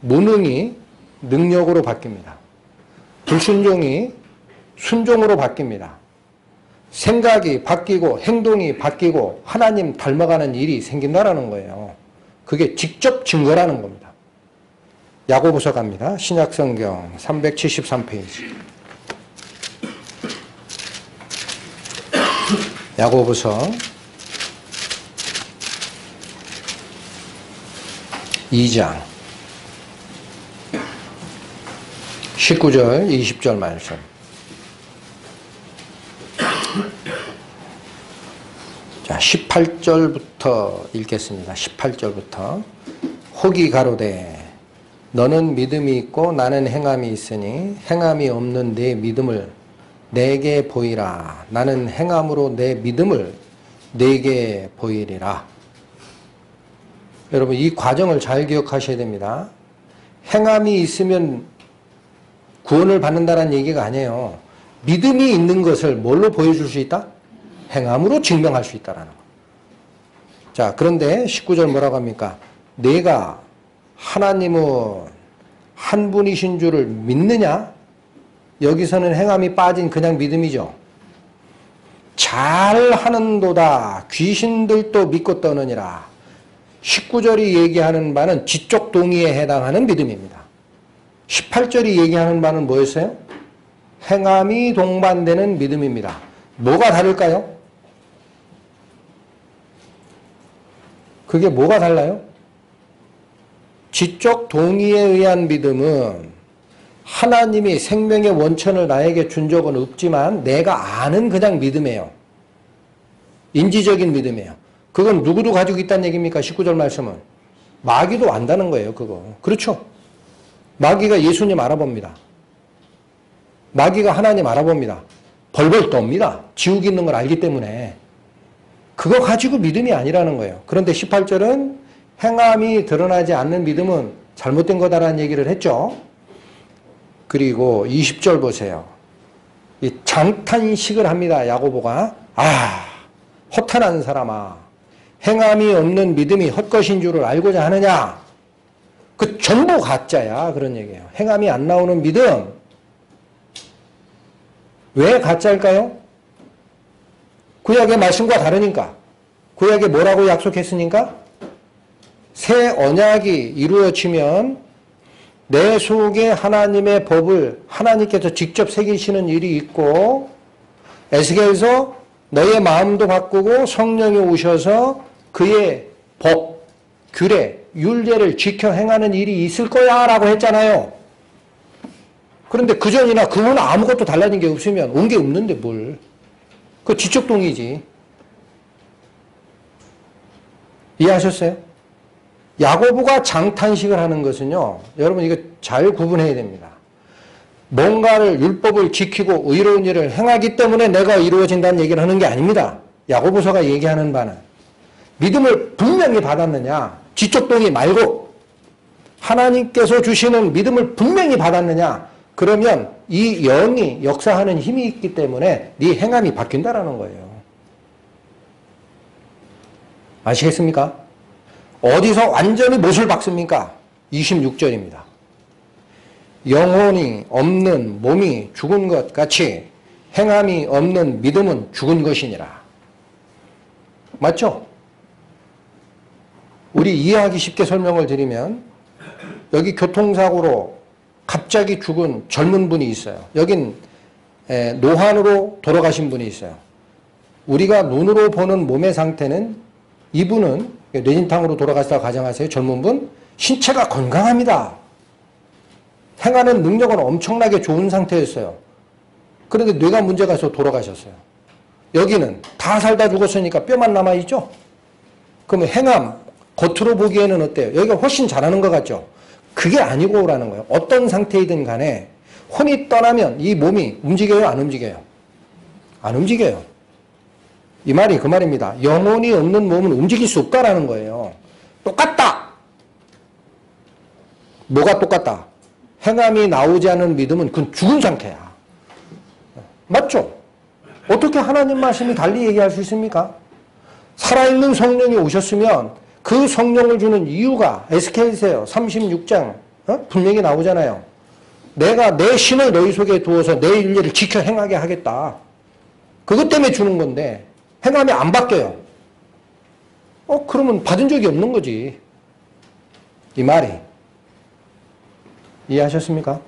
무능이 능력으로 바뀝니다. 불순종이 순종으로 바뀝니다. 생각이 바뀌고 행동이 바뀌고 하나님 닮아가는 일이 생긴다라는 거예요. 그게 직접 증거라는 겁니다. 야고보서 갑니다. 신약성경 373페이지. 야고보서 2장 19절 20절 말씀. 자, 18절부터 읽겠습니다. 18절부터. 혹이 가로되 너는 믿음이 있고 나는 행함이 있으니 행함이 없는 내 믿음을 내게 보이라. 나는 행함으로 내 믿음을 내게 보이리라. 여러분 이 과정을 잘 기억하셔야 됩니다. 행함이 있으면 구원을 받는다는 얘기가 아니에요. 믿음이 있는 것을 뭘로 보여줄 수 있다? 행함으로 증명할 수 있다라는 거. 자, 그런데 19절 뭐라고 합니까? 내가 하나님은 한 분이신 줄을 믿느냐? 여기서는 행함이 빠진 그냥 믿음이죠. 잘하는도다 귀신들도 믿고 떠느니라. 19절이 얘기하는 바는 지적 동의에 해당하는 믿음입니다. 18절이 얘기하는 바는 뭐였어요? 행함이 동반되는 믿음입니다. 뭐가 다를까요? 그게 뭐가 달라요? 지적 동의에 의한 믿음은 하나님이 생명의 원천을 나에게 준 적은 없지만 내가 아는 그냥 믿음이에요. 인지적인 믿음이에요. 그건 누구도 가지고 있다는 얘기입니까? 19절 말씀은. 마귀도 안다는 거예요. 그거. 그렇죠? 마귀가 예수님 알아봅니다. 마귀가 하나님 알아봅니다. 벌벌 떱니다. 지옥이 있는 걸 알기 때문에. 그거 가지고 믿음이 아니라는 거예요. 그런데 18절은 행함이 드러나지 않는 믿음은 잘못된 거다라는 얘기를 했죠. 그리고 20절 보세요. 이 장탄식을 합니다. 야고보가. 아, 허탄한 사람아. 행함이 없는 믿음이 헛것인 줄을 알고자 하느냐. 그 전부 가짜야. 그런 얘기예요. 행함이 안 나오는 믿음. 왜 가짜일까요? 구약의 말씀과 다르니까. 구약에 뭐라고 약속했으니까? 새 언약이 이루어지면 내 속에 하나님의 법을 하나님께서 직접 새기시는 일이 있고 에스겔에서 너의 마음도 바꾸고 성령이 오셔서 그의 법, 규례, 율례를 지켜 행하는 일이 있을 거야 라고 했잖아요. 그런데 그전이나 그 후는 아무것도 달라진 게 없으면 온 게 없는데 뭘. 그 지적 동의지. 이해하셨어요? 야고보가 장탄식을 하는 것은요. 여러분 이거 잘 구분해야 됩니다. 뭔가를 율법을 지키고 의로운 일을 행하기 때문에 내가 이루어진다는 얘기를 하는 게 아닙니다. 야고보서가 얘기하는 바는 믿음을 분명히 받았느냐. 지적 동의 말고 하나님께서 주시는 믿음을 분명히 받았느냐. 그러면 이 영이 역사하는 힘이 있기 때문에 네 행함이 바뀐다라는 거예요. 아시겠습니까? 어디서 완전히 못을 박습니까? 26절입니다. 영혼이 없는 몸이 죽은 것 같이 행함이 없는 믿음은 죽은 것이니라. 맞죠? 우리 이해하기 쉽게 설명을 드리면 여기 교통사고로 갑자기 죽은 젊은 분이 있어요. 여긴 노환으로 돌아가신 분이 있어요. 우리가 눈으로 보는 몸의 상태는 이분은 뇌진탕으로 돌아가시다가 가정하세요. 젊은 분. 신체가 건강합니다. 행하는 능력은 엄청나게 좋은 상태였어요. 그런데 뇌가 문제가 있어서 돌아가셨어요. 여기는 다 살다 죽었으니까 뼈만 남아있죠? 그러면 행함, 겉으로 보기에는 어때요? 여기가 훨씬 잘하는 것 같죠? 그게 아니고라는 거예요. 어떤 상태이든 간에 혼이 떠나면 이 몸이 움직여요? 안 움직여요? 안 움직여요. 이 말이 그 말입니다. 영혼이 없는 몸은 움직일 수 없다라는 거예요. 똑같다. 뭐가 똑같다? 행함이 나오지 않은 믿음은 그건 죽은 상태야. 맞죠? 어떻게 하나님 말씀이 달리 얘기할 수 있습니까? 살아있는 성령이 오셨으면 그 성령을 주는 이유가 에스겔서요 36장 분명히 나오잖아요. 내가 내 신을 너희 속에 두어서 내 일례를 지켜 행하게 하겠다. 그것 때문에 주는 건데 행하면 안 바뀌어요. 그러면 받은 적이 없는 거지. 이 말이. 이해하셨습니까?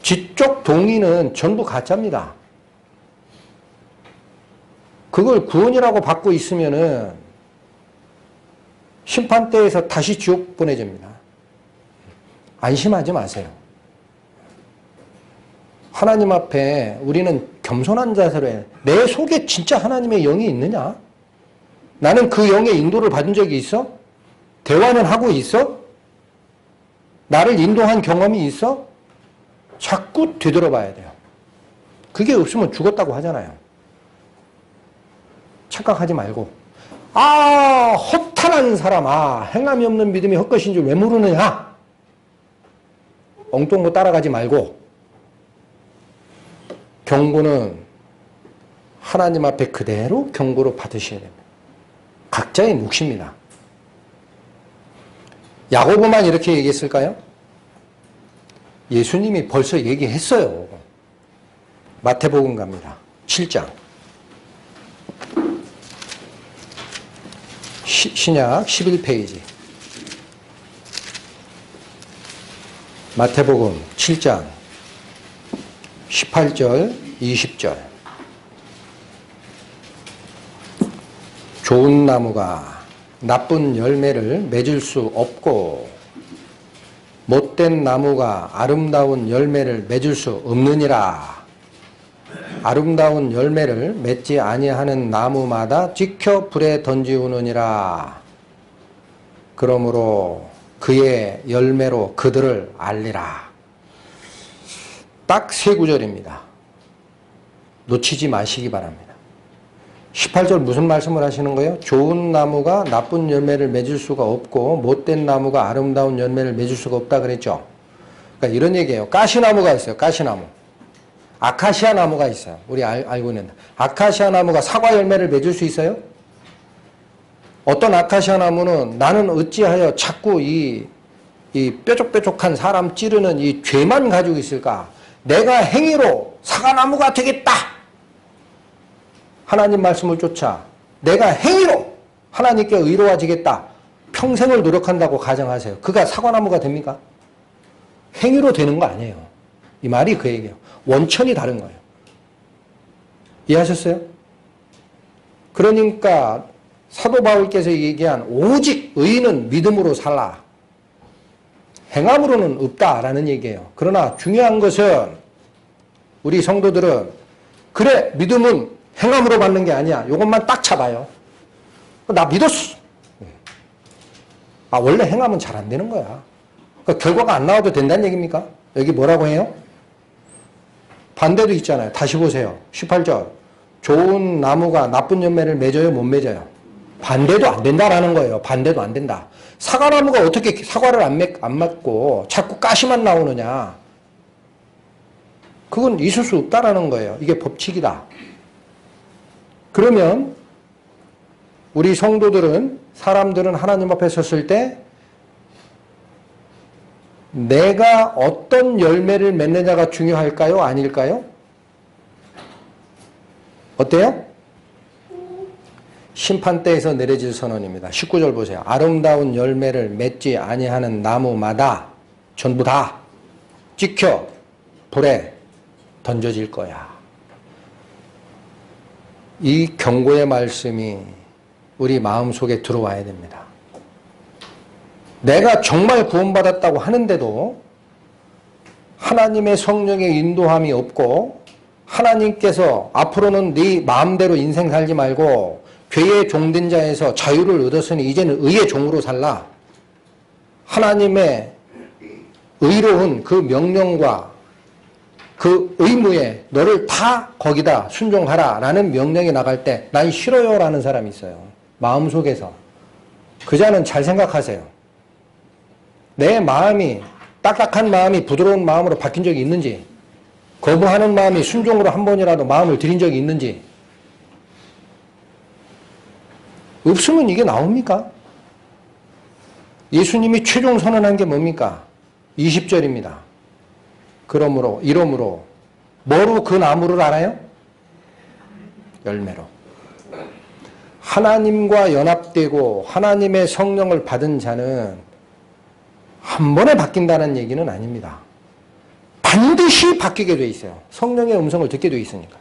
지적 동의는 전부 가짜입니다. 그걸 구원이라고 받고 있으면은 심판대에서 다시 지옥 보내집니다. 안심하지 마세요. 하나님 앞에 우리는 겸손한 자세로 해. 내 속에 진짜 하나님의 영이 있느냐? 나는 그 영의 인도를 받은 적이 있어? 대화는 하고 있어? 나를 인도한 경험이 있어? 자꾸 되돌아봐야 돼요. 그게 없으면 죽었다고 하잖아요. 착각하지 말고 허탄한 사람 행함이 없는 믿음이 헛것인 줄 왜 모르느냐? 엉뚱한 거 따라가지 말고 경고는 하나님 앞에 그대로 경고로 받으셔야 됩니다. 각자의 몫입니다. 야고보만 이렇게 얘기했을까요? 예수님이 벌써 얘기했어요. 마태복음 갑니다. 7장. 신약 11페이지. 마태복음 7장 18절 20절. 좋은 나무가 나쁜 열매를 맺을 수 없고 못된 나무가 아름다운 열매를 맺을 수 없느니라. 아름다운 열매를 맺지 아니하는 나무마다 지켜 불에 던지우느니라. 그러므로 그의 열매로 그들을 알리라. 딱 3구절입니다. 놓치지 마시기 바랍니다. 18절 무슨 말씀을 하시는 거예요? 좋은 나무가 나쁜 열매를 맺을 수가 없고 못된 나무가 아름다운 열매를 맺을 수가 없다 그랬죠. 그러니까 이런 얘기예요. 가시나무가 있어요. 가시나무. 아카시아 나무가 있어요. 우리 알고 있는. 아카시아 나무가 사과 열매를 맺을 수 있어요? 어떤 아카시아 나무는 나는 어찌하여 자꾸 이 뾰족뾰족한 사람 찌르는 이 죄만 가지고 있을까? 내가 행위로 사과나무가 되겠다. 하나님 말씀을 쫓아 내가 행위로 하나님께 의로워지겠다. 평생을 노력한다고 가정하세요. 그가 사과나무가 됩니까? 행위로 되는 거 아니에요. 이 말이 그 얘기예요. 원천이 다른 거예요. 이해하셨어요? 그러니까 사도 바울께서 얘기한 오직 의인은 믿음으로 살라. 행함으로는 없다라는 얘기예요. 그러나 중요한 것은 우리 성도들은 그래 믿음은 행함으로 받는 게 아니야. 이것만 딱 잡아요. 나 믿었어. 원래 행함은 잘 안 되는 거야. 그러니까 결과가 안 나와도 된다는 얘기입니까? 여기 뭐라고 해요? 반대도 있잖아요. 다시 보세요. 18절. 좋은 나무가 나쁜 열매를 맺어요? 못 맺어요? 반대도 안 된다라는 거예요. 반대도 안 된다. 사과나무가 어떻게 사과를 안 맺고 자꾸 가시만 나오느냐. 그건 있을 수 없다라는 거예요. 이게 법칙이다. 그러면 우리 성도들은 사람들은 하나님 앞에 섰을 때 내가 어떤 열매를 맺느냐가 중요할까요? 아닐까요? 어때요? 심판대에서 내려질 선언입니다. 19절 보세요. 아름다운 열매를 맺지 아니하는 나무마다 전부 다 찍혀 불에 던져질 거야. 이 경고의 말씀이 우리 마음속에 들어와야 됩니다. 내가 정말 구원받았다고 하는데도 하나님의 성령의 인도함이 없고 하나님께서 앞으로는 네 마음대로 인생 살지 말고 죄의 종된 자에서 자유를 얻었으니 이제는 의의 종으로 살라. 하나님의 의로운 그 명령과 그 의무에 너를 다 거기다 순종하라 라는 명령이 나갈 때 난 싫어요 라는 사람이 있어요. 마음속에서. 그 자는 잘 생각하세요. 내 마음이 딱딱한 마음이 부드러운 마음으로 바뀐 적이 있는지, 거부하는 마음이 순종으로 한 번이라도 마음을 들인 적이 있는지. 없으면 이게 나옵니까? 예수님이 최종 선언한 게 뭡니까? 20절입니다. 이러므로 뭐로 그 나무를 알아요? 열매로. 하나님과 연합되고 하나님의 성령을 받은 자는 한 번에 바뀐다는 얘기는 아닙니다. 반드시 바뀌게 돼 있어요. 성령의 음성을 듣게 돼 있으니까.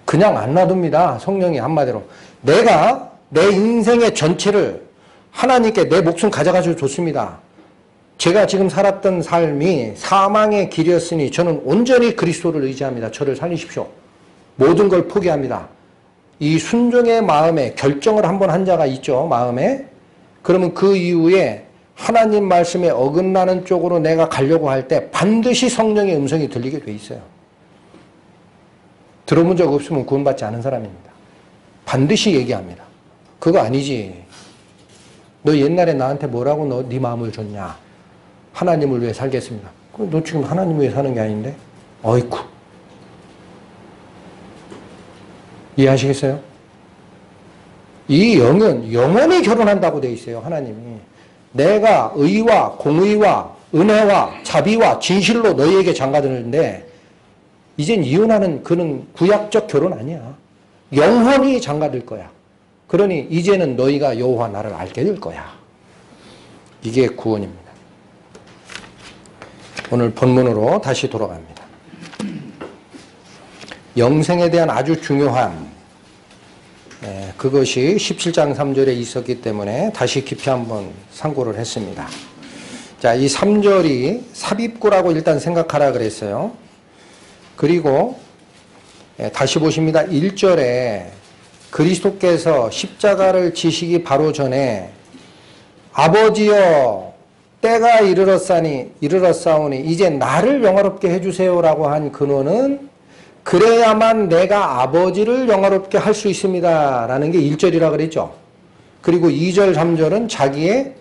그냥 안 놔둡니다. 성령이 한마디로. 내가 내 인생의 전체를 하나님께 내 목숨 가져가셔도 좋습니다. 제가 지금 살았던 삶이 사망의 길이었으니 저는 온전히 그리스도를 의지합니다. 저를 살리십시오. 모든 걸 포기합니다. 이 순종의 마음에 결정을 한번 한 자가 있죠. 마음에. 그러면 그 이후에 하나님 말씀에 어긋나는 쪽으로 내가 가려고 할 때 반드시 성령의 음성이 들리게 돼 있어요. 들어본 적 없으면 구원받지 않은 사람입니다. 반드시 얘기합니다. 그거 아니지. 너 옛날에 나한테 뭐라고 너 네 마음을 줬냐. 하나님을 위해 살겠습니다. 너 지금 하나님 위해 사는 게 아닌데? 어이쿠. 이해하시겠어요? 이 영은 영원히 결혼한다고 돼 있어요. 하나님이. 내가 의와 공의와 은혜와 자비와 진실로 너희에게 장가드는데 이젠 이혼하는 그런 구약적 결혼 아니야. 영원히 장가들 거야. 그러니 이제는 너희가 여호와 나를 알게 될 거야. 이게 구원입니다. 오늘 본문으로 다시 돌아갑니다. 영생에 대한 아주 중요한 그것이 17장 3절에 있었기 때문에 다시 깊이 한번 상고를 했습니다. 자, 이 3절이 삽입구라고 일단 생각하라 그랬어요. 그리고 다시 보십니다. 1절에 그리스도께서 십자가를 지시기 바로 전에 아버지여 때가 이르렀사오니 이제 나를 영화롭게 해주세요라고 한 근원은 그래야만 내가 아버지를 영화롭게 할 수 있습니다 라는 게 1절이라 그랬죠. 그리고 2절 3절은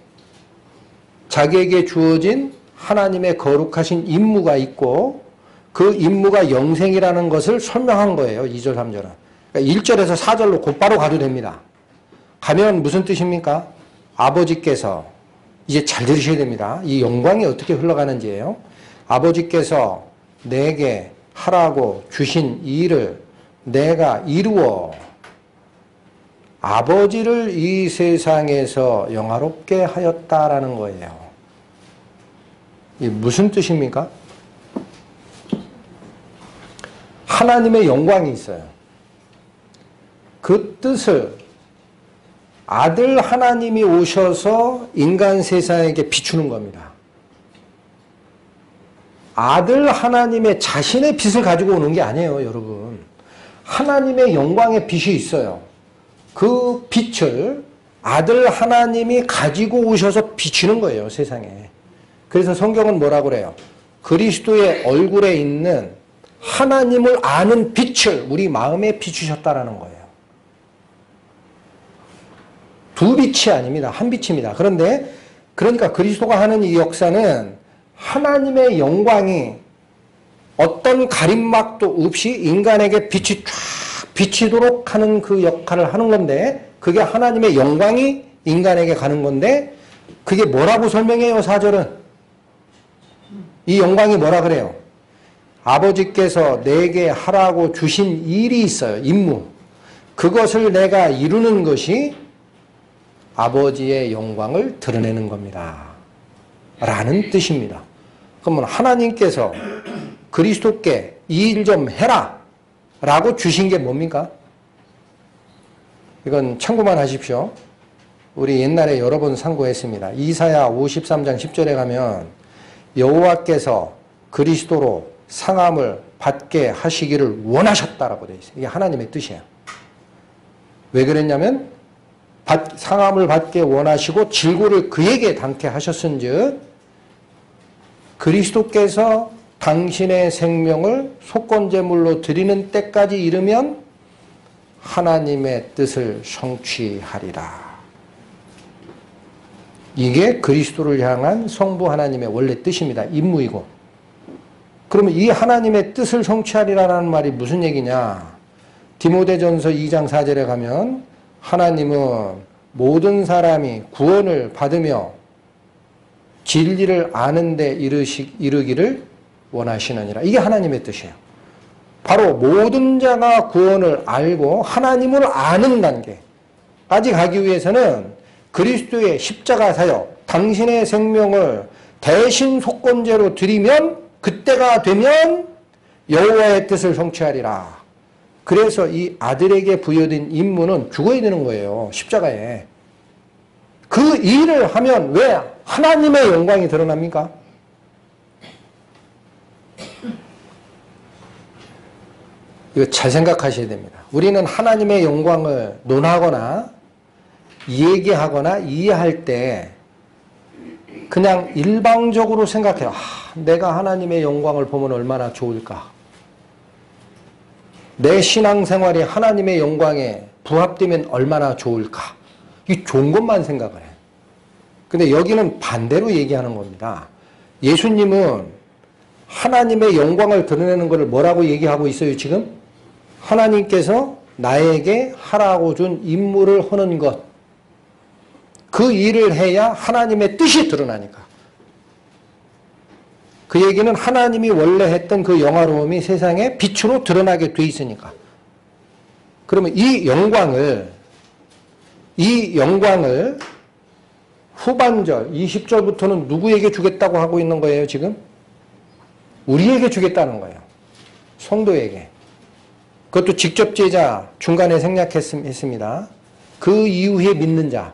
자기에게 주어진 하나님의 거룩하신 임무가 있고 그 임무가 영생이라는 것을 설명한 거예요. 2절 3절은. 그러니까 1절에서 4절로 곧바로 가도 됩니다. 가면 무슨 뜻입니까? 아버지께서 이제 잘 들으셔야 됩니다. 이 영광이 어떻게 흘러가는지예요. 아버지께서 내게 하라고 주신 이 일을 내가 이루어 아버지를 이 세상에서 영화롭게 하였다라는 거예요. 이게 무슨 뜻입니까? 하나님의 영광이 있어요. 그 뜻을 아들 하나님이 오셔서 인간 세상에게 비추는 겁니다. 아들 하나님의 자신의 빛을 가지고 오는 게 아니에요, 여러분. 하나님의 영광의 빛이 있어요. 그 빛을 아들 하나님이 가지고 오셔서 비추는 거예요, 세상에. 그래서 성경은 뭐라고 그래요? 그리스도의 얼굴에 있는 하나님을 아는 빛을 우리 마음에 비추셨다라는 거예요. 두 빛이 아닙니다. 한 빛입니다. 그러니까 그리스도가 하는 이 역사는 하나님의 영광이 어떤 가림막도 없이 인간에게 빛이 쫙 비치도록 하는 그 역할을 하는 건데 그게 하나님의 영광이 인간에게 가는 건데 그게 뭐라고 설명해요, 4절은? 이 영광이 뭐라 그래요? 아버지께서 내게 하라고 주신 일이 있어요. 임무. 그것을 내가 이루는 것이 아버지의 영광을 드러내는 겁니다. 라는 뜻입니다. 그러면 하나님께서 그리스도께 이 일 좀 해라 라고 주신 게 뭡니까? 이건 참고만 하십시오. 우리 옛날에 여러 번 상고했습니다. 이사야 53장 10절에 가면 여호와께서 그리스도로 상함을 받게 하시기를 원하셨다라고 되어 있어요. 이게 하나님의 뜻이에요. 왜 그랬냐면 상함을 받게 원하시고 질고를 그에게 당케 하셨은즉 그리스도께서 당신의 생명을 속건제물로 드리는 때까지 이르면 하나님의 뜻을 성취하리라. 이게 그리스도를 향한 성부 하나님의 원래 뜻입니다. 임무이고. 그러면 이 하나님의 뜻을 성취하리라는 말이 무슨 얘기냐? 디모데전서 2장 4절에 가면 하나님은 모든 사람이 구원을 받으며 진리를 아는 데 이르기를 원하시느니라. 이게 하나님의 뜻이에요. 바로 모든 자가 구원을 알고 하나님을 아는 단계까지 가기 위해서는 그리스도의 십자가 사역, 당신의 생명을 대신 속건제로 드리면 그때가 되면 여호와의 뜻을 성취하리라. 그래서 이 아들에게 부여된 임무는 죽어야 되는 거예요. 십자가에. 그 일을 하면 왜 하나님의 영광이 드러납니까? 이거 잘 생각하셔야 됩니다. 우리는 하나님의 영광을 논하거나 얘기하거나 이해할 때 그냥 일방적으로 생각해요. 내가 하나님의 영광을 보면 얼마나 좋을까? 내 신앙생활이 하나님의 영광에 부합되면 얼마나 좋을까? 이 좋은 것만 생각을 해요. 근데 여기는 반대로 얘기하는 겁니다. 예수님은 하나님의 영광을 드러내는 것을 뭐라고 얘기하고 있어요, 지금? 하나님께서 나에게 하라고 준 임무를 하는 것. 그 일을 해야 하나님의 뜻이 드러나니까. 그 얘기는 하나님이 원래 했던 그 영화로움이 세상에 빛으로 드러나게 돼 있으니까. 그러면 이 영광을 후반절 20절부터는 누구에게 주겠다고 하고 있는 거예요, 지금? 우리에게 주겠다는 거예요. 성도에게. 그것도 직접 제자 중간에 생략했습니다. 그 이후에 믿는 자,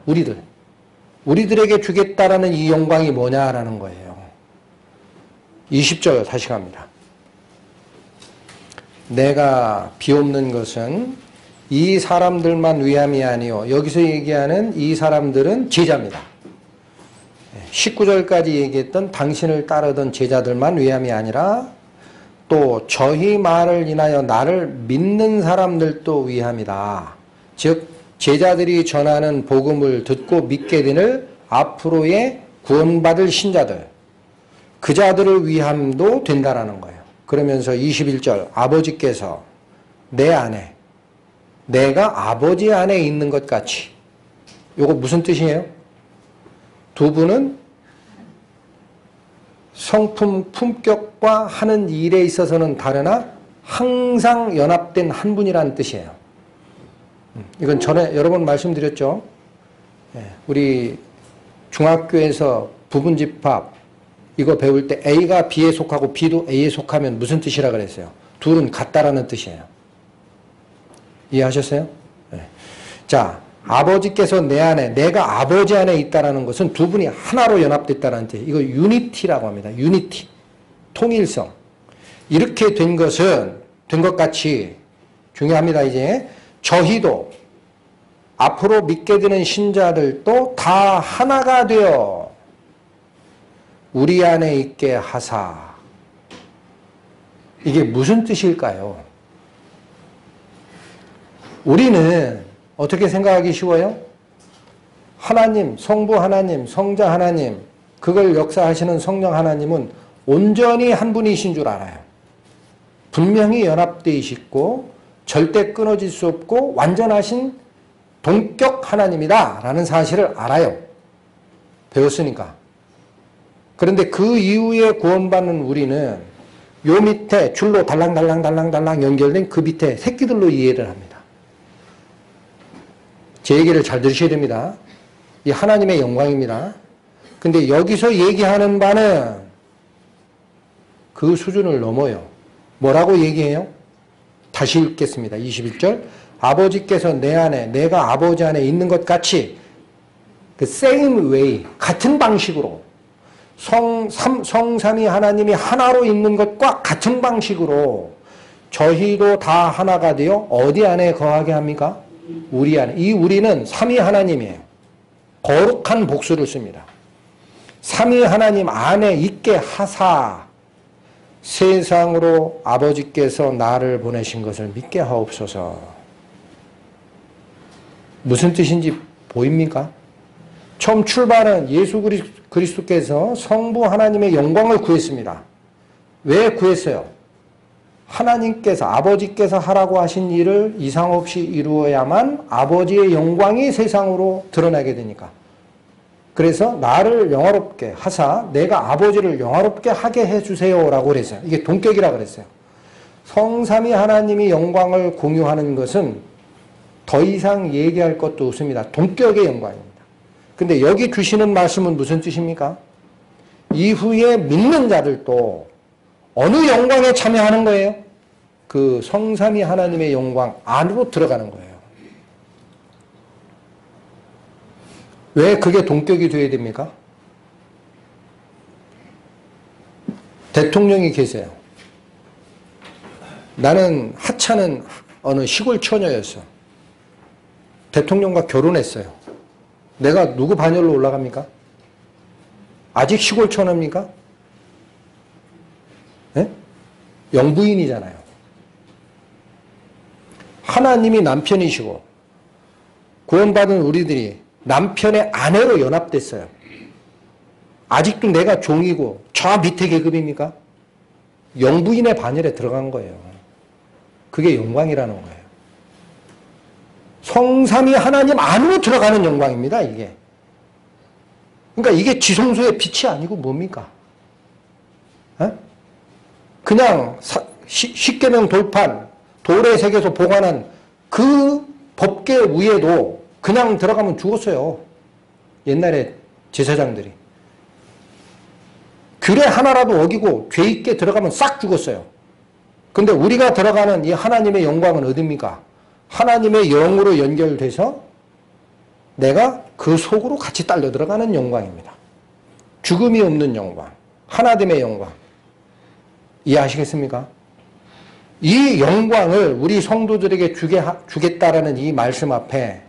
우리들에게 주겠다라는 이 영광이 뭐냐라는 거예요. 20절 다시 갑니다. 내가 비옵는 것은 이 사람들만 위함이 아니요. 여기서 얘기하는 이 사람들은 제자입니다. 19절까지 얘기했던 당신을 따르던 제자들만 위함이 아니라 또 저희 말을 인하여 나를 믿는 사람들도 위함이다. 즉 제자들이 전하는 복음을 듣고 믿게 되는 앞으로의 구원받을 신자들, 그 자들을 위함도 된다라는 거예요. 그러면서 21절 아버지께서 내 안에, 내가 아버지 안에 있는 것 같이. 이거 무슨 뜻이에요? 두 분은 성품, 품격과 하는 일에 있어서는 다르나 항상 연합된 한 분이라는 뜻이에요. 이건 전에 여러 번 말씀드렸죠. 우리 중학교에서 부분집합 이거 배울 때 A가 B에 속하고 B도 A에 속하면 무슨 뜻이라 그랬어요? 둘은 같다라는 뜻이에요. 이해하셨어요? 네. 자, 아버지께서 내 안에, 내가 아버지 안에 있다라는 것은 두 분이 하나로 연합됐다는 뜻이에요. 이거 유니티라고 합니다. 유니티. 통일성. 이렇게 된 것은, 된 것 같이 중요합니다, 이제. 저희도 앞으로 믿게 되는 신자들도 다 하나가 되어 우리 안에 있게 하사. 이게 무슨 뜻일까요? 우리는 어떻게 생각하기 쉬워요? 하나님, 성부 하나님, 성자 하나님, 그걸 역사하시는 성령 하나님은 온전히 한 분이신 줄 알아요. 분명히 연합되어 있고 절대 끊어질 수 없고 완전하신 동격 하나님이다 라는 사실을 알아요. 배웠으니까. 그런데 그 이후에 구원받는 우리는 요 밑에 줄로 달랑달랑 연결된 그 밑에 새끼들로 이해를 합니다. 제 얘기를 잘 들으셔야 됩니다. 이 하나님의 영광입니다. 근데 여기서 얘기하는 바는 그 수준을 넘어요. 뭐라고 얘기해요? 다시 읽겠습니다. 21절. 아버지께서 내 안에, 내가 아버지 안에 있는 것 같이 그 same way, 같은 방식으로 성삼위 하나님이 하나로 있는 것과 같은 방식으로 저희도 다 하나가 되어 어디 안에 거하게 합니까? 우리 안에. 이 우리는 삼위 하나님이에요. 거룩한 복수를 씁니다. 삼위 하나님 안에 있게 하사 세상으로 아버지께서 나를 보내신 것을 믿게 하옵소서. 무슨 뜻인지 보입니까? 처음 출발은 예수 그리스도께서 성부 하나님의 영광을 구했습니다. 왜 구했어요? 하나님께서 아버지께서 하라고 하신 일을 이상 없이 이루어야만 아버지의 영광이 세상으로 드러나게 되니까. 그래서 나를 영화롭게 하사 내가 아버지를 영화롭게 하게 해주세요라고 그랬어요. 이게 동격이라고 그랬어요. 성삼위 하나님이 영광을 공유하는 것은 더 이상 얘기할 것도 없습니다. 동격의 영광입니다. 근데 여기 주시는 말씀은 무슨 뜻입니까? 이후에 믿는 자들도 어느 영광에 참여하는 거예요? 그 성삼위 하나님의 영광 안으로 들어가는 거예요. 왜 그게 동격이 되어야 됩니까? 대통령이 계세요. 나는 하찮은 어느 시골 처녀였어. 대통령과 결혼했어요. 내가 누구 반열로 올라갑니까? 아직 시골 처녀입니까? 네? 영부인이잖아요. 하나님이 남편이시고 구원받은 우리들이 남편의 아내로 연합됐어요. 아직도 내가 종이고 저 밑에 계급입니까? 영부인의 반열에 들어간 거예요. 그게 영광이라는 거예요. 성삼위 하나님 안으로 들어가는 영광입니다, 이게. 그러니까 이게 지성소의 빛이 아니고 뭡니까? 에? 그냥 십계명 돌판, 돌의 세계에서 보관한 그 법계 위에도 그냥 들어가면 죽었어요. 옛날에 제사장들이. 규례 하나라도 어기고 죄 있게 들어가면 싹 죽었어요. 근데 우리가 들어가는 이 하나님의 영광은 어딥니까? 하나님의 영으로 연결돼서 내가 그 속으로 같이 딸려 들어가는 영광입니다. 죽음이 없는 영광, 하나됨의 영광. 이해하시겠습니까? 이 영광을 우리 성도들에게 주겠다라는 이 말씀 앞에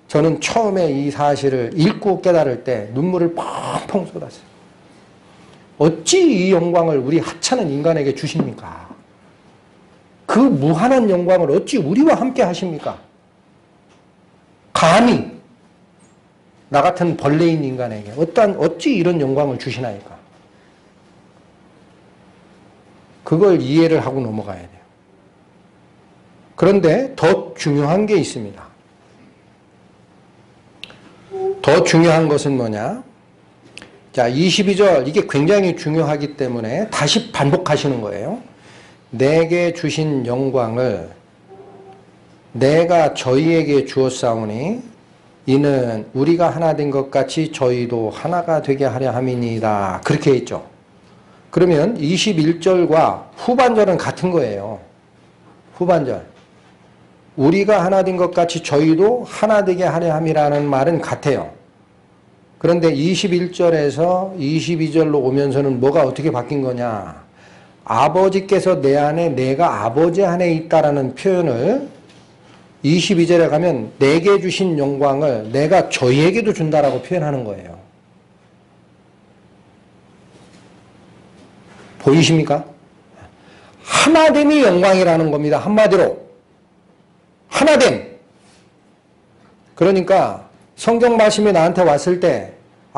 저는 처음에 이 사실을 읽고 깨달을 때 눈물을 펑펑 쏟았어요. 어찌 이 영광을 우리 하찮은 인간에게 주십니까? 그 무한한 영광을 어찌 우리와 함께 하십니까? 감히 나 같은 벌레인 인간에게 어찌 이런 영광을 주시나이까? 그걸 이해를 하고 넘어가야 돼요. 그런데 더 중요한 게 있습니다. 더 중요한 것은 뭐냐? 자, 22절 이게 굉장히 중요하기 때문에 다시 반복하시는 거예요. 내게 주신 영광을 내가 저희에게 주었사오니 이는 우리가 하나 된 것 같이 저희도 하나가 되게 하려 함이니이다. 그렇게 했죠. 그러면 21절과 후반절은 같은 거예요. 후반절. 우리가 하나 된 것 같이 저희도 하나 되게 하려 함이라는 말은 같아요. 그런데 21절에서 22절로 오면서는 뭐가 어떻게 바뀐 거냐? 아버지께서 내 안에 내가 아버지 안에 있다라는 표현을 22절에 가면 내게 주신 영광을 내가 저희에게도 준다라고 표현하는 거예요. 보이십니까? 하나됨이 영광이라는 겁니다. 한마디로. 하나됨. 그러니까 성경 말씀이 나한테 왔을 때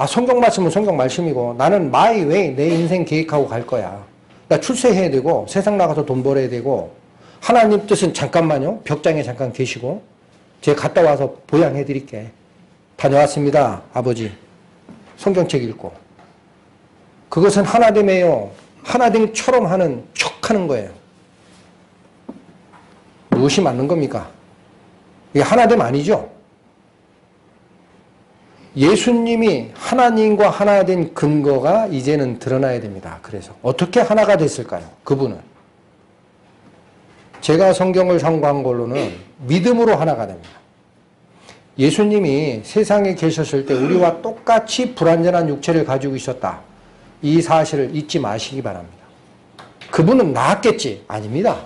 성경 말씀은 성경 말씀이고 나는 my way, 내 인생 계획하고 갈 거야. 나 출세해야 되고 세상 나가서 돈 벌어야 되고 하나님 뜻은 잠깐만요. 벽장에 잠깐 계시고 제가 갔다 와서 보양해 드릴게. 다녀왔습니다. 아버지. 성경책 읽고. 그것은 하나됨이에요. 하나됨처럼 하는 척하는 거예요. 무엇이 맞는 겁니까? 이게 하나됨 아니죠? 예수님이 하나님과 하나 된 근거가 이제는 드러나야 됩니다. 그래서 어떻게 하나가 됐을까요? 그분은. 제가 성경을 참고한 걸로는 믿음으로 하나가 됩니다. 예수님이 세상에 계셨을 때 우리와 똑같이 불완전한 육체를 가지고 있었다. 이 사실을 잊지 마시기 바랍니다. 그분은 나았겠지? 아닙니다.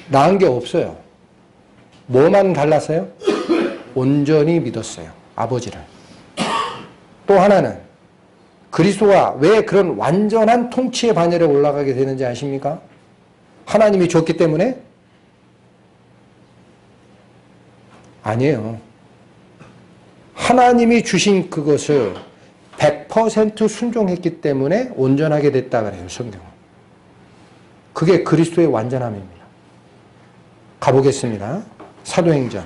나은 게 없어요. 뭐만 달랐어요? 온전히 믿었어요. 아버지를. 또 하나는 그리스도가 왜 그런 완전한 통치의 반열에 올라가게 되는지 아십니까? 하나님이 줬기 때문에? 아니에요. 하나님이 주신 그것을 100% 순종했기 때문에 온전하게 됐다 그래요. 성경은. 그게 그리스도의 완전함입니다. 가보겠습니다. 사도행전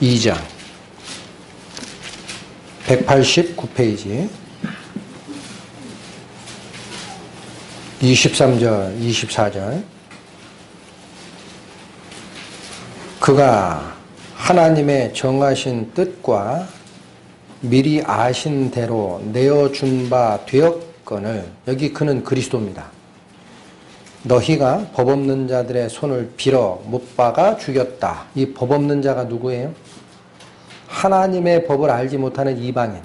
2장 189페이지 23절 24절 그가 하나님의 정하신 뜻과 미리 아신 대로 내어준 바 되었거늘 여기 그는 그리스도입니다. 너희가 법 없는 자들의 손을 빌어 못 박아 죽였다. 이 법 없는 자가 누구예요? 하나님의 법을 알지 못하는 이방인,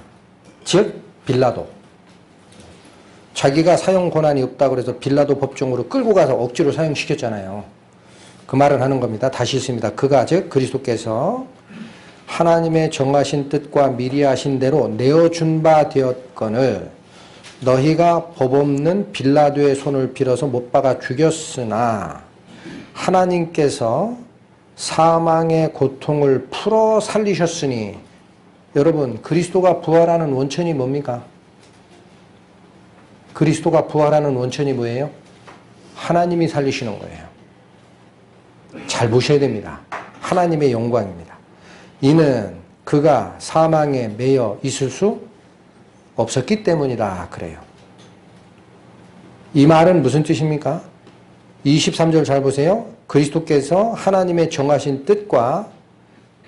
즉 빌라도. 자기가 사용 권한이 없다고 그래서 빌라도 법정으로 끌고 가서 억지로 사용시켰잖아요. 그 말을 하는 겁니다. 다시 있습니다. 그가 즉 그리스도께서 하나님의 정하신 뜻과 미리 하신 대로 내어준 바 되었거늘 너희가 법 없는 빌라도의 손을 빌어서 못 박아 죽였으나 하나님께서 사망의 고통을 풀어 살리셨으니 여러분 그리스도가 부활하는 원천이 뭡니까? 그리스도가 부활하는 원천이 뭐예요? 하나님이 살리시는 거예요. 잘 보셔야 됩니다. 하나님의 영광입니다. 이는 그가 사망에 매여 있을 수 없었기 때문이다 그래요. 이 말은 무슨 뜻입니까? 23절 잘 보세요. 그리스도께서 하나님의 정하신 뜻과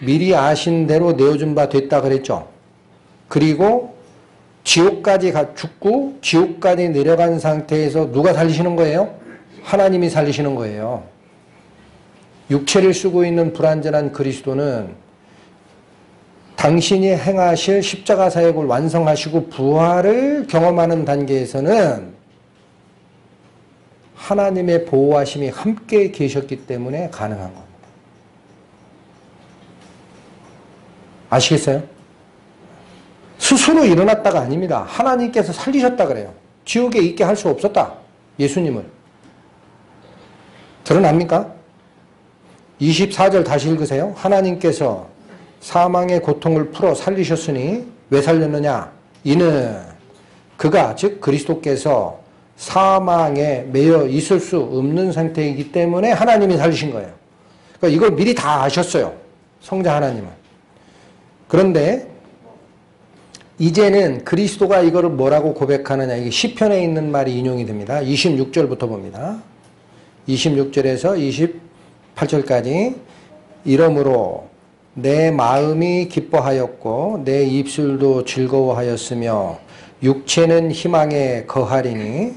미리 아신 대로 내어준 바 됐다 그랬죠. 그리고 지옥까지 죽고 지옥까지 내려간 상태에서 누가 살리시는 거예요? 하나님이 살리시는 거예요. 육체를 쓰고 있는 불완전한 그리스도는 당신이 행하실 십자가 사역을 완성하시고 부활을 경험하는 단계에서는 하나님의 보호하심이 함께 계셨기 때문에 가능한 겁니다. 아시겠어요? 스스로 일어났다가 아닙니다. 하나님께서 살리셨다 그래요. 지옥에 있게 할 수 없었다. 예수님을. 드러납니까? 24절 다시 읽으세요. 하나님께서 사망의 고통을 풀어 살리셨으니 왜 살렸느냐? 이는 그가 즉 그리스도께서 사망에 매여 있을 수 없는 상태이기 때문에 하나님이 살리신 거예요. 그러니까 이걸 미리 다 아셨어요. 성자 하나님은. 그런데 이제는 그리스도가 이거를 뭐라고 고백하느냐. 이게 시편에 있는 말이 인용이 됩니다. 26절부터 봅니다. 26절에서 28절까지 이러므로 내 마음이 기뻐하였고 내 입술도 즐거워하였으며 육체는 희망에 거하리니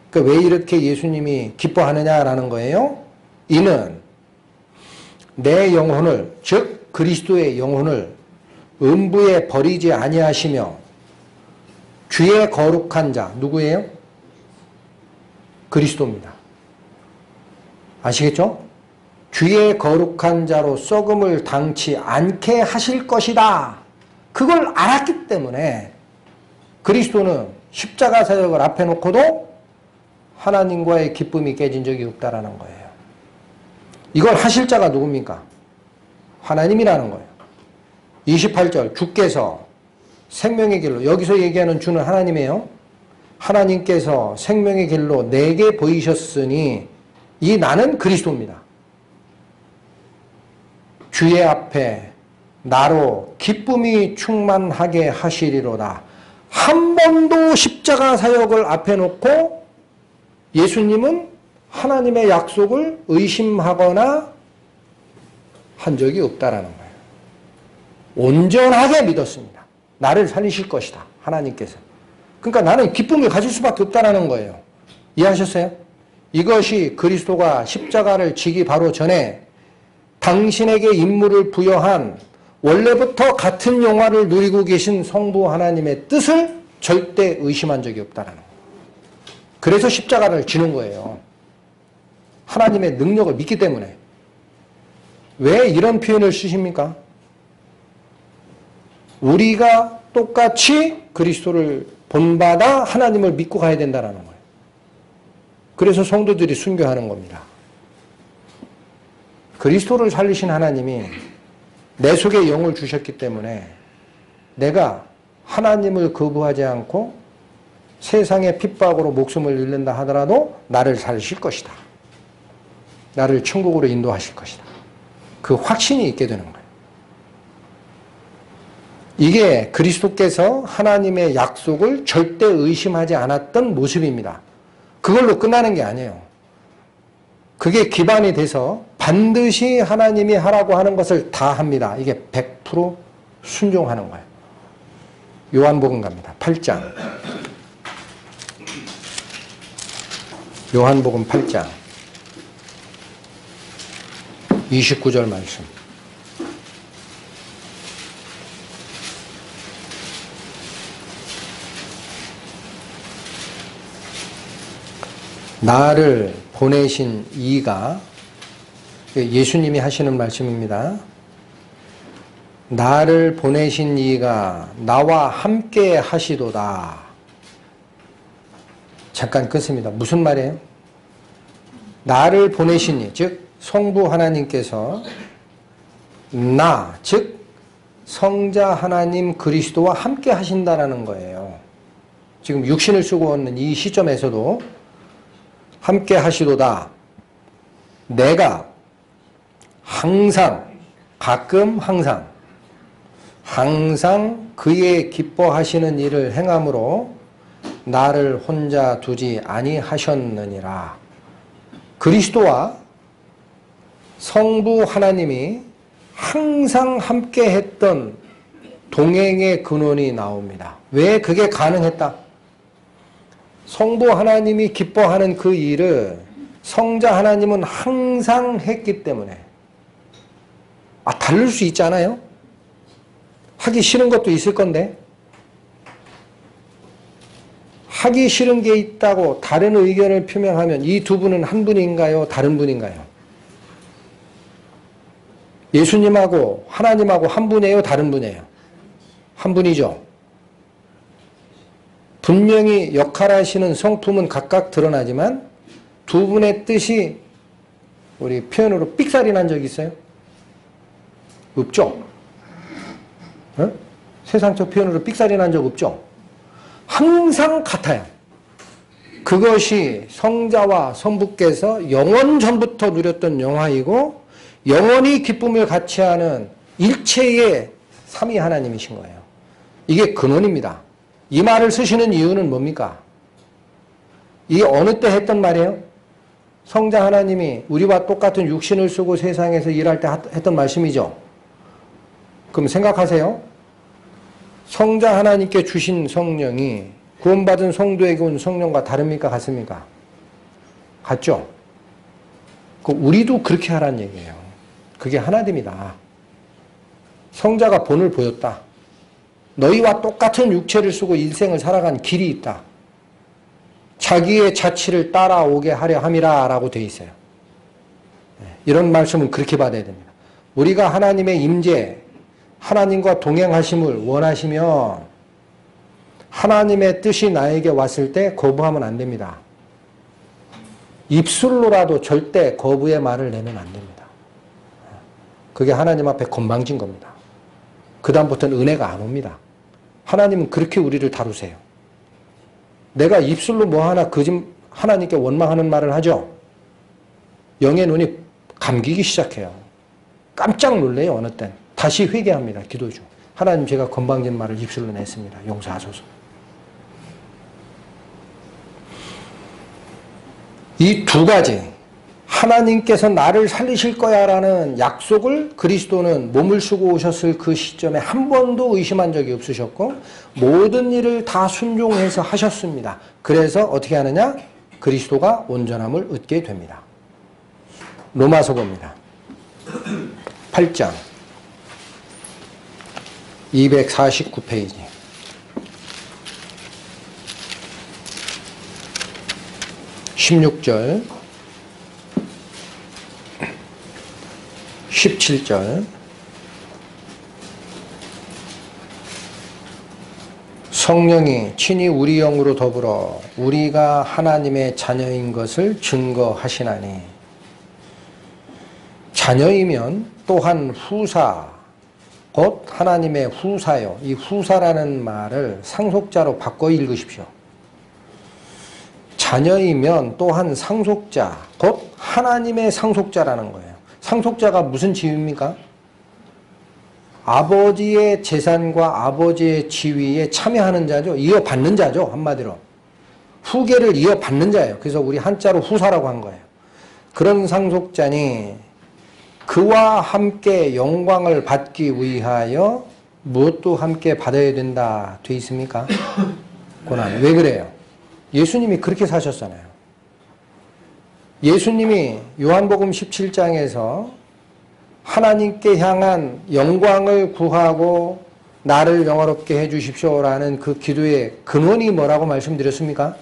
그러니까 왜 이렇게 예수님이 기뻐하느냐라는 거예요. 이는 내 영혼을 즉 그리스도의 영혼을 음부에 버리지 아니하시며 주의 거룩한 자 누구예요? 그리스도입니다. 아시겠죠? 주의 거룩한 자로 썩음을 당치 않게 하실 것이다. 그걸 알았기 때문에 그리스도는 십자가 사역을 앞에 놓고도 하나님과의 기쁨이 깨진 적이 없다라는 거예요. 이걸 하실 자가 누굽니까? 하나님이라는 거예요. 28절 주께서 생명의 길로 여기서 얘기하는 주는 하나님이에요. 하나님께서 생명의 길로 내게 보이셨으니 이 나는 그리스도입니다. 주의 앞에 나로 기쁨이 충만하게 하시리로다. 한 번도 십자가 사역을 앞에 놓고 예수님은 하나님의 약속을 의심하거나 한 적이 없다라는 거예요. 온전하게 믿었습니다. 나를 살리실 것이다. 하나님께서. 그러니까 나는 기쁨을 가질 수밖에 없다라는 거예요. 이해하셨어요? 이것이 그리스도가 십자가를 지기 바로 전에 당신에게 임무를 부여한 원래부터 같은 영화를 누리고 계신 성부 하나님의 뜻을 절대 의심한 적이 없다라는 거예요. 그래서 십자가를 지는 거예요. 하나님의 능력을 믿기 때문에. 왜 이런 표현을 쓰십니까? 우리가 똑같이 그리스도를 본받아 하나님을 믿고 가야 된다는 거예요. 그래서 성도들이 순교하는 겁니다. 그리스도를 살리신 하나님이 내 속에 영을 주셨기 때문에 내가 하나님을 거부하지 않고 세상의 핍박으로 목숨을 잃는다 하더라도 나를 살리실 것이다. 나를 천국으로 인도하실 것이다. 그 확신이 있게 되는 거예요. 이게 그리스도께서 하나님의 약속을 절대 의심하지 않았던 모습입니다. 그걸로 끝나는 게 아니에요. 그게 기반이 돼서 반드시 하나님이 하라고 하는 것을 다 합니다. 이게 100% 순종하는 거예요. 요한복음 갑니다. 8장. 요한복음 8장 29절 말씀. 나를 보내신 이가, 예수님이 하시는 말씀입니다. 나를 보내신 이가 나와 함께 하시도다. 잠깐 끊습니다. 무슨 말이에요? 나를 보내신 이, 즉 성부 하나님께서 즉 성자 하나님 그리스도와 함께 하신다라는 거예요. 지금 육신을 쓰고 있는 이 시점에서도 함께 하시도다. 내가 항상, 가끔 항상 그의 기뻐하시는 일을 행함으로 나를 혼자 두지 아니하셨느니라. 그리스도와 성부 하나님이 항상 함께 했던 동행의 근원이 나옵니다. 왜 그게 가능했다? 성부 하나님이 기뻐하는 그 일을 성자 하나님은 항상 했기 때문에. 다를 수 있잖아요? 하기 싫은 것도 있을 건데, 하기 싫은 게 있다고 다른 의견을 표명하면 이 두 분은 한 분인가요? 다른 분인가요? 예수님하고 하나님하고 한 분이에요? 다른 분이에요? 한 분이죠. 분명히 역할하시는 성품은 각각 드러나지만 두 분의 뜻이 우리 표현으로 삑살이 난 적이 있어요? 없죠? 세상적 표현으로 삑살이 난 적 없죠? 항상 같아요. 그것이 성자와 성부께서 영원 전부터 누렸던 영화이고 영원히 기쁨을 같이 하는 일체의 삼위 하나님이신 거예요. 이게 근원입니다. 이 말을 쓰시는 이유는 뭡니까? 이게 어느 때 했던 말이에요? 성자 하나님이 우리와 똑같은 육신을 쓰고 세상에서 일할 때 했던 말씀이죠. 그럼 생각하세요. 성자 하나님께 주신 성령이 구원받은 성도에게 온 성령과 다릅니까? 같습니까? 같죠? 우리도 그렇게 하라는 얘기예요. 그게 하나됨이다. 성자가 본을 보였다. 너희와 똑같은 육체를 쓰고 인생을 살아간 길이 있다. 자기의 자치를 따라오게 하려 함이라 라고 되어 있어요. 이런 말씀은 그렇게 받아야 됩니다. 우리가 하나님의 임재, 하나님과 동행하심을 원하시면 하나님의 뜻이 나에게 왔을 때 거부하면 안 됩니다. 입술로라도 절대 거부의 말을 내면 안 됩니다. 그게 하나님 앞에 건방진 겁니다. 그 다음부터는 은혜가 안 옵니다. 하나님은 그렇게 우리를 다루세요. 내가 입술로 뭐 하나 하나님께 원망하는 말을 하죠. 영의 눈이 감기기 시작해요. 깜짝 놀래요. 어느 땐. 다시 회개합니다. 기도 중. 하나님 제가 건방진 말을 입술로 냈습니다. 용서하소서. 이 두 가지 하나님께서 나를 살리실 거야 라는 약속을 그리스도는 몸을 쓰고 오셨을 그 시점에 한 번도 의심한 적이 없으셨고 모든 일을 다 순종해서 하셨습니다. 그래서 어떻게 하느냐? 그리스도가 온전함을 얻게 됩니다. 로마서 봅니다. 8장 249페이지 16절 17절 성령이 친히 우리 영으로 더불어 우리가 하나님의 자녀인 것을 증거하시나니 자녀이면 또한 후사 곧 하나님의 후사요. 이 후사라는 말을 상속자로 바꿔 읽으십시오. 자녀이면 또한 상속자, 곧 하나님의 상속자라는 거예요. 상속자가 무슨 지위입니까? 아버지의 재산과 아버지의 지위에 참여하는 자죠. 이어받는 자죠. 한마디로. 후계를 이어받는 자예요. 그래서 우리 한자로 후사라고 한 거예요. 그런 상속자니 그와 함께 영광을 받기 위하여 무엇도 함께 받아야 된다 돼 있습니까? 고난. 왜 그래요? 예수님이 그렇게 사셨잖아요. 예수님이 요한복음 17장에서 하나님께 향한 영광을 구하고 나를 영화롭게 해주십시오라는 그 기도의 근원이 뭐라고 말씀드렸습니까?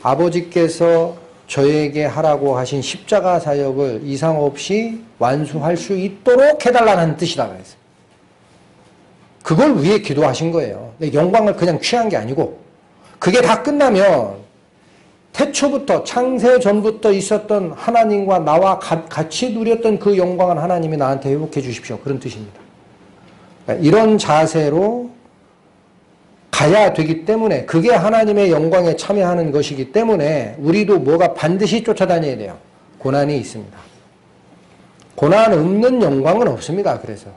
아버지께서 저에게 하라고 하신 십자가 사역을 이상 없이 완수할 수 있도록 해달라는 뜻이라고 했어요. 그걸 위해 기도하신 거예요. 영광을 그냥 취한 게 아니고 그게 다 끝나면 태초부터 창세 전부터 있었던 하나님과 나와 같이 누렸던 그 영광을 하나님이 나한테 회복해 주십시오. 그런 뜻입니다. 이런 자세로 가야 되기 때문에 그게 하나님의 영광에 참여하는 것이기 때문에 우리도 뭐가 반드시 쫓아다녀야 돼요. 고난이 있습니다. 고난 없는 영광은 없습니다. 그래서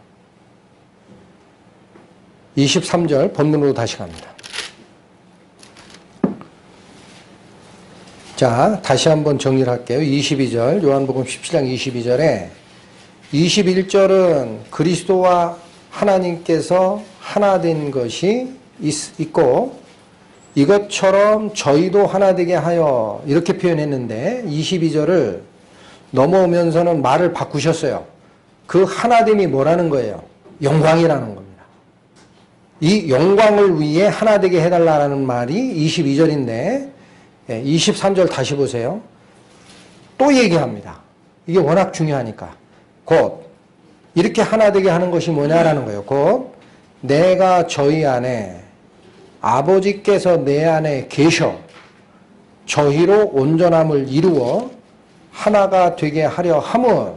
23절 본문으로 다시 갑니다. 자, 다시 한번 정리를 할게요. 22절, 요한복음 17장 22절에 21절은 그리스도와 하나님께서 하나 된 것이 있고 이것처럼 저희도 하나 되게 하여 이렇게 표현했는데 22절을 넘어오면서는 말을 바꾸셨어요. 그 하나됨이 뭐라는 거예요? 영광이라는 겁니다. 이 영광을 위해 하나 되게 해달라는 말이 22절인데 23절 다시 보세요. 또 얘기합니다. 이게 워낙 중요하니까. 곧 이렇게 하나 되게 하는 것이 뭐냐라는 거예요. 곧 내가 저희 안에 아버지께서 내 안에 계셔 저희로 온전함을 이루어 하나가 되게 하려 함은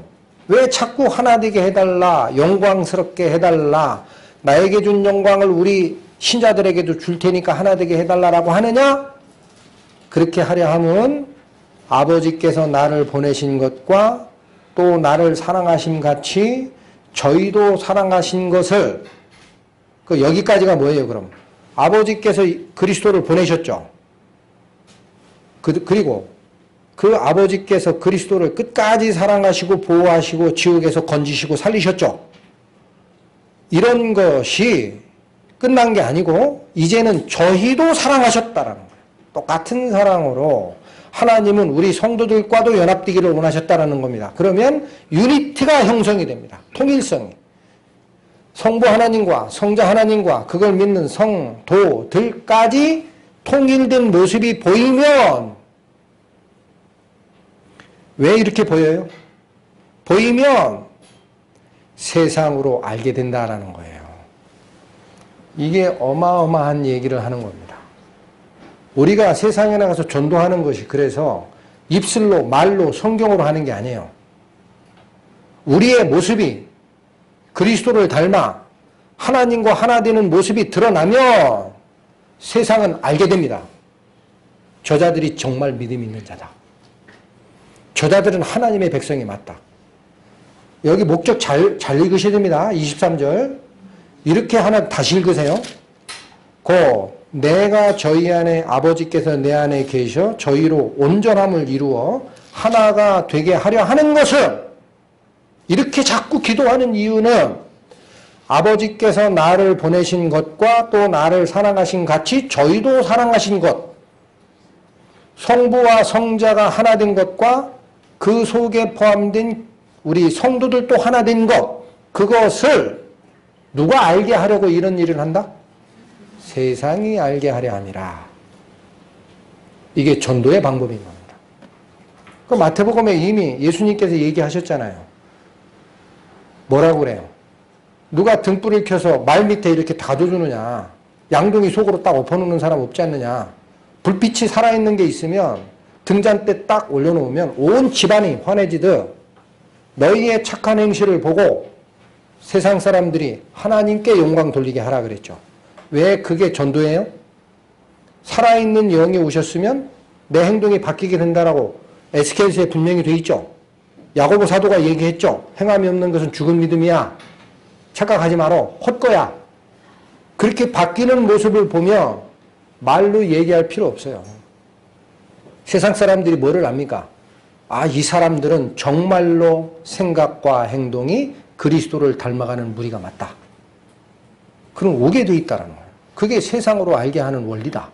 왜 자꾸 하나 되게 해달라 영광스럽게 해달라 나에게 준 영광을 우리 신자들에게도 줄 테니까 하나 되게 해달라라고 하느냐? 그렇게 하려 함은 아버지께서 나를 보내신 것과 또 나를 사랑하심 같이 저희도 사랑하신 것을 여기까지가 뭐예요 그럼? 아버지께서 그리스도를 보내셨죠. 그리고 그 아버지께서 그리스도를 끝까지 사랑하시고 보호하시고 지옥에서 건지시고 살리셨죠. 이런 것이 끝난 게 아니고 이제는 저희도 사랑하셨다라는 거예요. 똑같은 사랑으로 하나님은 우리 성도들과도 연합되기를 원하셨다라는 겁니다. 그러면 유니티가 형성이 됩니다. 통일성이. 성부 하나님과 성자 하나님과 그걸 믿는 성도들까지 통일된 모습이 보이면 왜 이렇게 보여요? 보이면 세상으로 알게 된다라는 거예요. 이게 어마어마한 얘기를 하는 겁니다. 우리가 세상에 나가서 전도하는 것이 그래서 입술로 말로 성경으로 하는 게 아니에요. 우리의 모습이 그리스도를 닮아 하나님과 하나 되는 모습이 드러나면 세상은 알게 됩니다. 저자들이 정말 믿음 있는 자다. 저자들은 하나님의 백성이 맞다. 여기 목적 잘 읽으셔야 됩니다. 23절 이렇게 하나 다시 읽으세요. 고 내가 저희 안에 아버지께서 내 안에 계셔 저희로 온전함을 이루어 하나가 되게 하려 하는 것은 이렇게 자꾸 기도하는 이유는 아버지께서 나를 보내신 것과 또 나를 사랑하신 같이 저희도 사랑하신 것 성부와 성자가 하나 된 것과 그 속에 포함된 우리 성도들도 하나 된 것 그것을 누가 알게 하려고 이런 일을 한다? 세상이 알게 하려 함이라. 이게 전도의 방법인 겁니다. 그 마태복음에 이미 예수님께서 얘기하셨잖아요. 뭐라고 그래요? 누가 등불을 켜서 말 밑에 이렇게 닫아주느냐. 양동이 속으로 딱 엎어놓는 사람 없지 않느냐. 불빛이 살아있는 게 있으면 등잔대 딱 올려놓으면 온 집안이 환해지듯 너희의 착한 행실을 보고 세상 사람들이 하나님께 영광 돌리게 하라 그랬죠. 왜 그게 전도예요? 살아있는 영이 오셨으면 내 행동이 바뀌게 된다라고 에스겔서에 분명히 돼 있죠. 야고보 사도가 얘기했죠. 행함이 없는 것은 죽은 믿음이야. 착각하지 마라. 헛거야. 그렇게 바뀌는 모습을 보며 말로 얘기할 필요 없어요. 세상 사람들이 뭐를 압니까? 아, 이 사람들은 정말로 생각과 행동이 그리스도를 닮아가는 무리가 맞다. 그럼 오게 돼 있다라는 거예요. 그게 세상으로 알게 하는 원리다.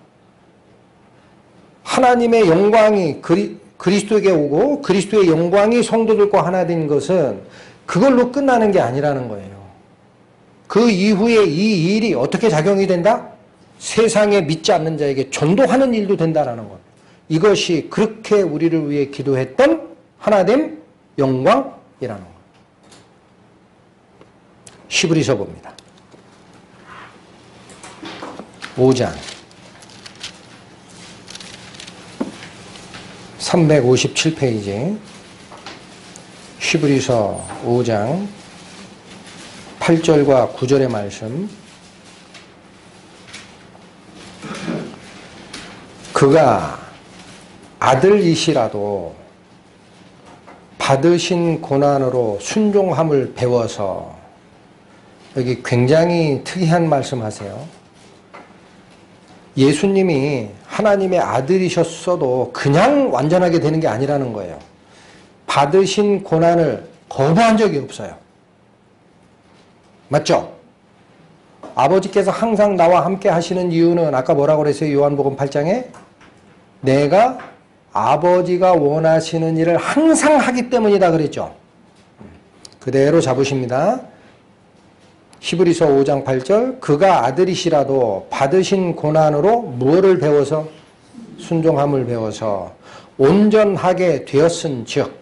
하나님의 영광이 그리스도에게 오고 그리스도의 영광이 성도들과 하나 된 것은 그걸로 끝나는 게 아니라는 거예요. 그 이후에 이 일이 어떻게 작용이 된다? 세상에 믿지 않는 자에게 전도하는 일도 된다라는 것. 이것이 그렇게 우리를 위해 기도했던 하나됨 영광이라는 것. 히브리서 봅니다. 5장 357페이지 히브리서 5장 8절과 9절의 말씀. 그가 아들이시라도 받으신 고난으로 순종함을 배워서, 여기 굉장히 특이한 말씀하세요. 예수님이 하나님의 아들이셨어도 그냥 완전하게 되는 게 아니라는 거예요. 받으신 고난을 거부한 적이 없어요. 맞죠? 아버지께서 항상 나와 함께 하시는 이유는 아까 뭐라고 그랬어요? 요한복음 8장에 내가 아버지가 원하시는 일을 항상 하기 때문이다 그랬죠. 그대로 잡으십니다. 히브리서 5장 8절 그가 아들이시라도 받으신 고난으로 무엇을 배워서? 순종함을 배워서 온전하게 되었은즉.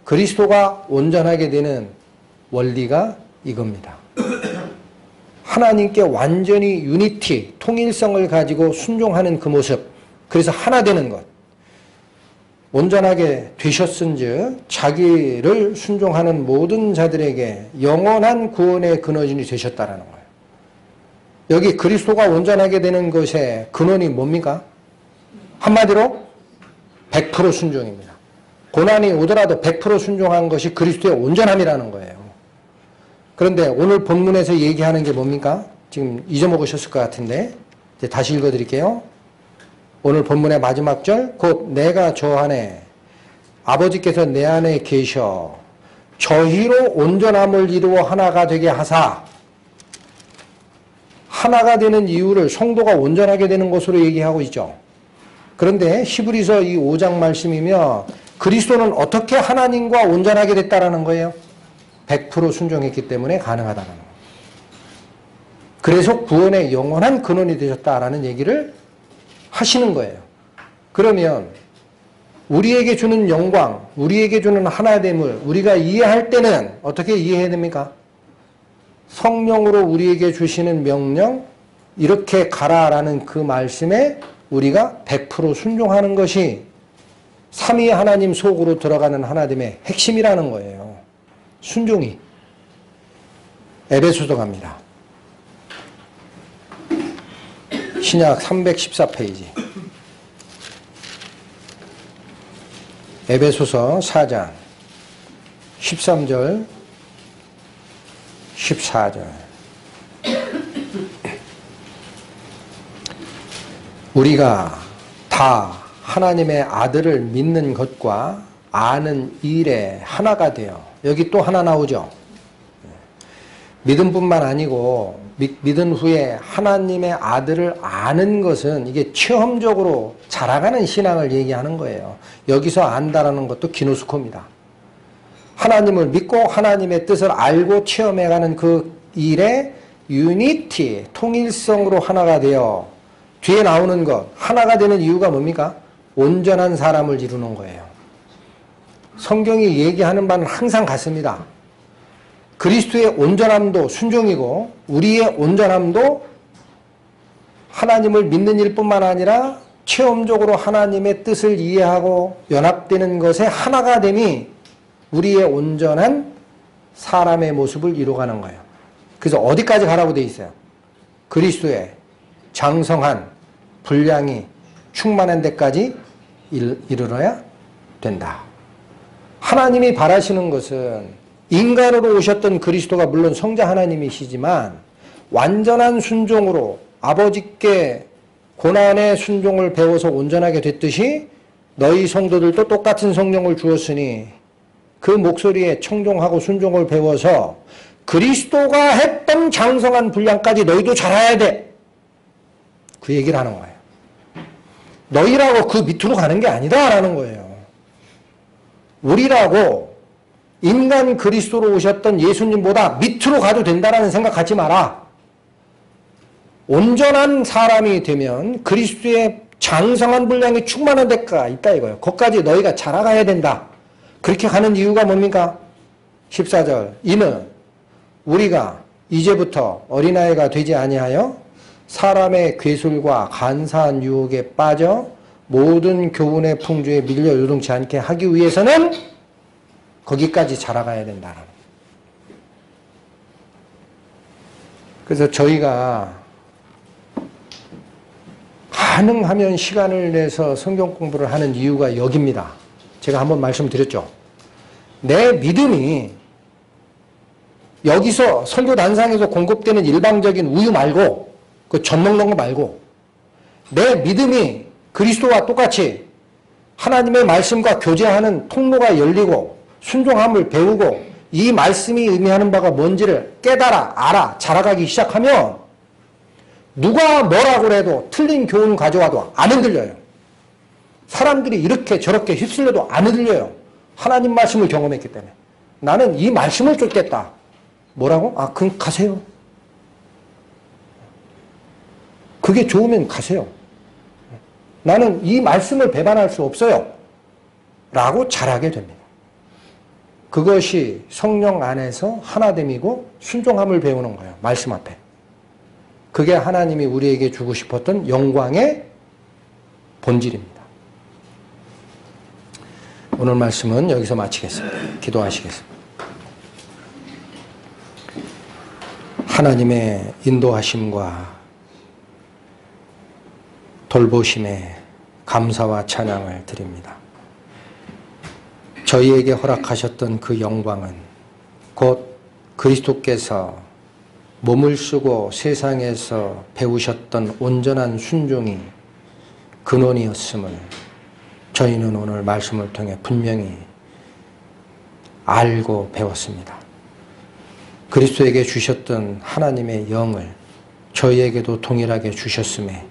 그리스도가 온전하게 되는 원리가 이겁니다. 하나님께 완전히 유니티, 통일성을 가지고 순종하는 그 모습. 그래서 하나 되는 것. 온전하게 되셨은즉 자기를 순종하는 모든 자들에게 영원한 구원의 근원이 되셨다라는 거예요. 여기 그리스도가 온전하게 되는 것의 근원이 뭡니까? 한마디로 100% 순종입니다. 고난이 오더라도 100% 순종한 것이 그리스도의 온전함이라는 거예요. 그런데 오늘 본문에서 얘기하는 게 뭡니까? 지금 잊어먹으셨을 것 같은데 이제 다시 읽어드릴게요. 오늘 본문의 마지막 절, 곧 내가 저 안에 아버지께서 내 안에 계셔 저희로 온전함을 이루어 하나가 되게 하사. 하나가 되는 이유를 성도가 온전하게 되는 것으로 얘기하고 있죠. 그런데 히브리서 이 5장 말씀이며 그리스도는 어떻게 하나님과 온전하게 됐다라는 거예요? 100% 순종했기 때문에 가능하다는 거예요. 그래서 구원의 영원한 근원이 되셨다라는 얘기를 하시는 거예요. 그러면 우리에게 주는 영광, 우리에게 주는 하나됨을 우리가 이해할 때는 어떻게 이해해야 됩니까? 성령으로 우리에게 주시는 명령, 이렇게 가라라는 그 말씀에 우리가 100% 순종하는 것이 삼위 하나님 속으로 들어가는 하나됨의 핵심이라는 거예요. 순종이. 에베소서 갑니다. 신약 314페이지. 에베소서 4장 13절 14절. 우리가 다 하나님의 아들을 믿는 것과 아는 일에 하나가 되어. 여기 또 하나 나오죠. 믿음뿐만 아니고 믿은 후에 하나님의 아들을 아는 것은 이게 체험적으로 자라가는 신앙을 얘기하는 거예요. 여기서 안다라는 것도 기노스코입니다. 하나님을 믿고 하나님의 뜻을 알고 체험해가는 그 일에 유니티, 통일성으로 하나가 되어. 뒤에 나오는 것, 하나가 되는 이유가 뭡니까? 온전한 사람을 이루는 거예요. 성경이 얘기하는 바는 항상 같습니다. 그리스도의 온전함도 순종이고 우리의 온전함도 하나님을 믿는 일뿐만 아니라 체험적으로 하나님의 뜻을 이해하고 연합되는 것에 하나가 됨이 우리의 온전한 사람의 모습을 이루어가는 거예요. 그래서 어디까지 가라고 돼 있어요? 그리스도의 장성한 분량이 충만한 데까지 이르러야 된다. 하나님이 바라시는 것은 인간으로 오셨던 그리스도가 물론 성자 하나님이시지만 완전한 순종으로 아버지께 고난의 순종을 배워서 온전하게 됐듯이 너희 성도들도 똑같은 성령을 주었으니 그 목소리에 청종하고 순종을 배워서 그리스도가 했던 장성한 분량까지 너희도 자라야 돼. 그 얘기를 하는 거예요. 너희라고 그 밑으로 가는 게 아니다 라는 거예요. 우리라고 인간 그리스도로 오셨던 예수님보다 밑으로 가도 된다라는 생각 갖지 마라. 온전한 사람이 되면 그리스도의 장성한 분량이 충만한 데가 있다 이거예요. 거기까지 너희가 자라가야 된다. 그렇게 가는 이유가 뭡니까? 14절 이는 우리가 이제부터 어린아이가 되지 아니하여 사람의 괴술과 간사한 유혹에 빠져 모든 교훈의 풍조에 밀려 요동치 않게 하기 위해서는 거기까지 자라가야 된다. 그래서 저희가 가능하면 시간을 내서 성경 공부를 하는 이유가 여기입니다. 제가 한번 말씀드렸죠. 내 믿음이 여기서 설교 단상에서 공급되는 일방적인 우유 말고 그 젖 먹는 거 말고 내 믿음이 그리스도와 똑같이 하나님의 말씀과 교제하는 통로가 열리고 순종함을 배우고 이 말씀이 의미하는 바가 뭔지를 깨달아 알아 자라가기 시작하면 누가 뭐라고 해도 틀린 교훈 가져와도 안 흔들려요. 사람들이 이렇게 저렇게 휩쓸려도 안 흔들려요. 하나님 말씀을 경험했기 때문에. 나는 이 말씀을 쫓겠다. 뭐라고? 아, 그럼 가세요. 그게 좋으면 가세요. 나는 이 말씀을 배반할 수 없어요. 라고 잘하게 됩니다. 그것이 성령 안에서 하나됨이고 순종함을 배우는 거예요. 말씀 앞에. 그게 하나님이 우리에게 주고 싶었던 영광의 본질입니다. 오늘 말씀은 여기서 마치겠습니다. 기도하시겠습니다. 하나님의 인도하심과 돌보심에 감사와 찬양을 드립니다. 저희에게 허락하셨던 그 영광은 곧 그리스도께서 몸을 쓰고 세상에서 배우셨던 온전한 순종이 근원이었음을 저희는 오늘 말씀을 통해 분명히 알고 배웠습니다. 그리스도에게 주셨던 하나님의 영을 저희에게도 동일하게 주셨음에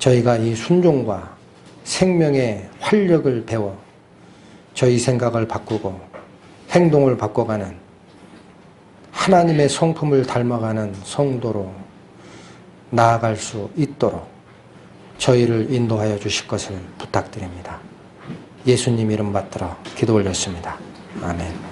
저희가 이 순종과 생명의 활력을 배워 저희 생각을 바꾸고 행동을 바꿔가는 하나님의 성품을 닮아가는 성도로 나아갈 수 있도록 저희를 인도하여 주실 것을 부탁드립니다. 예수님 이름 받들어 기도 올렸습니다. 아멘.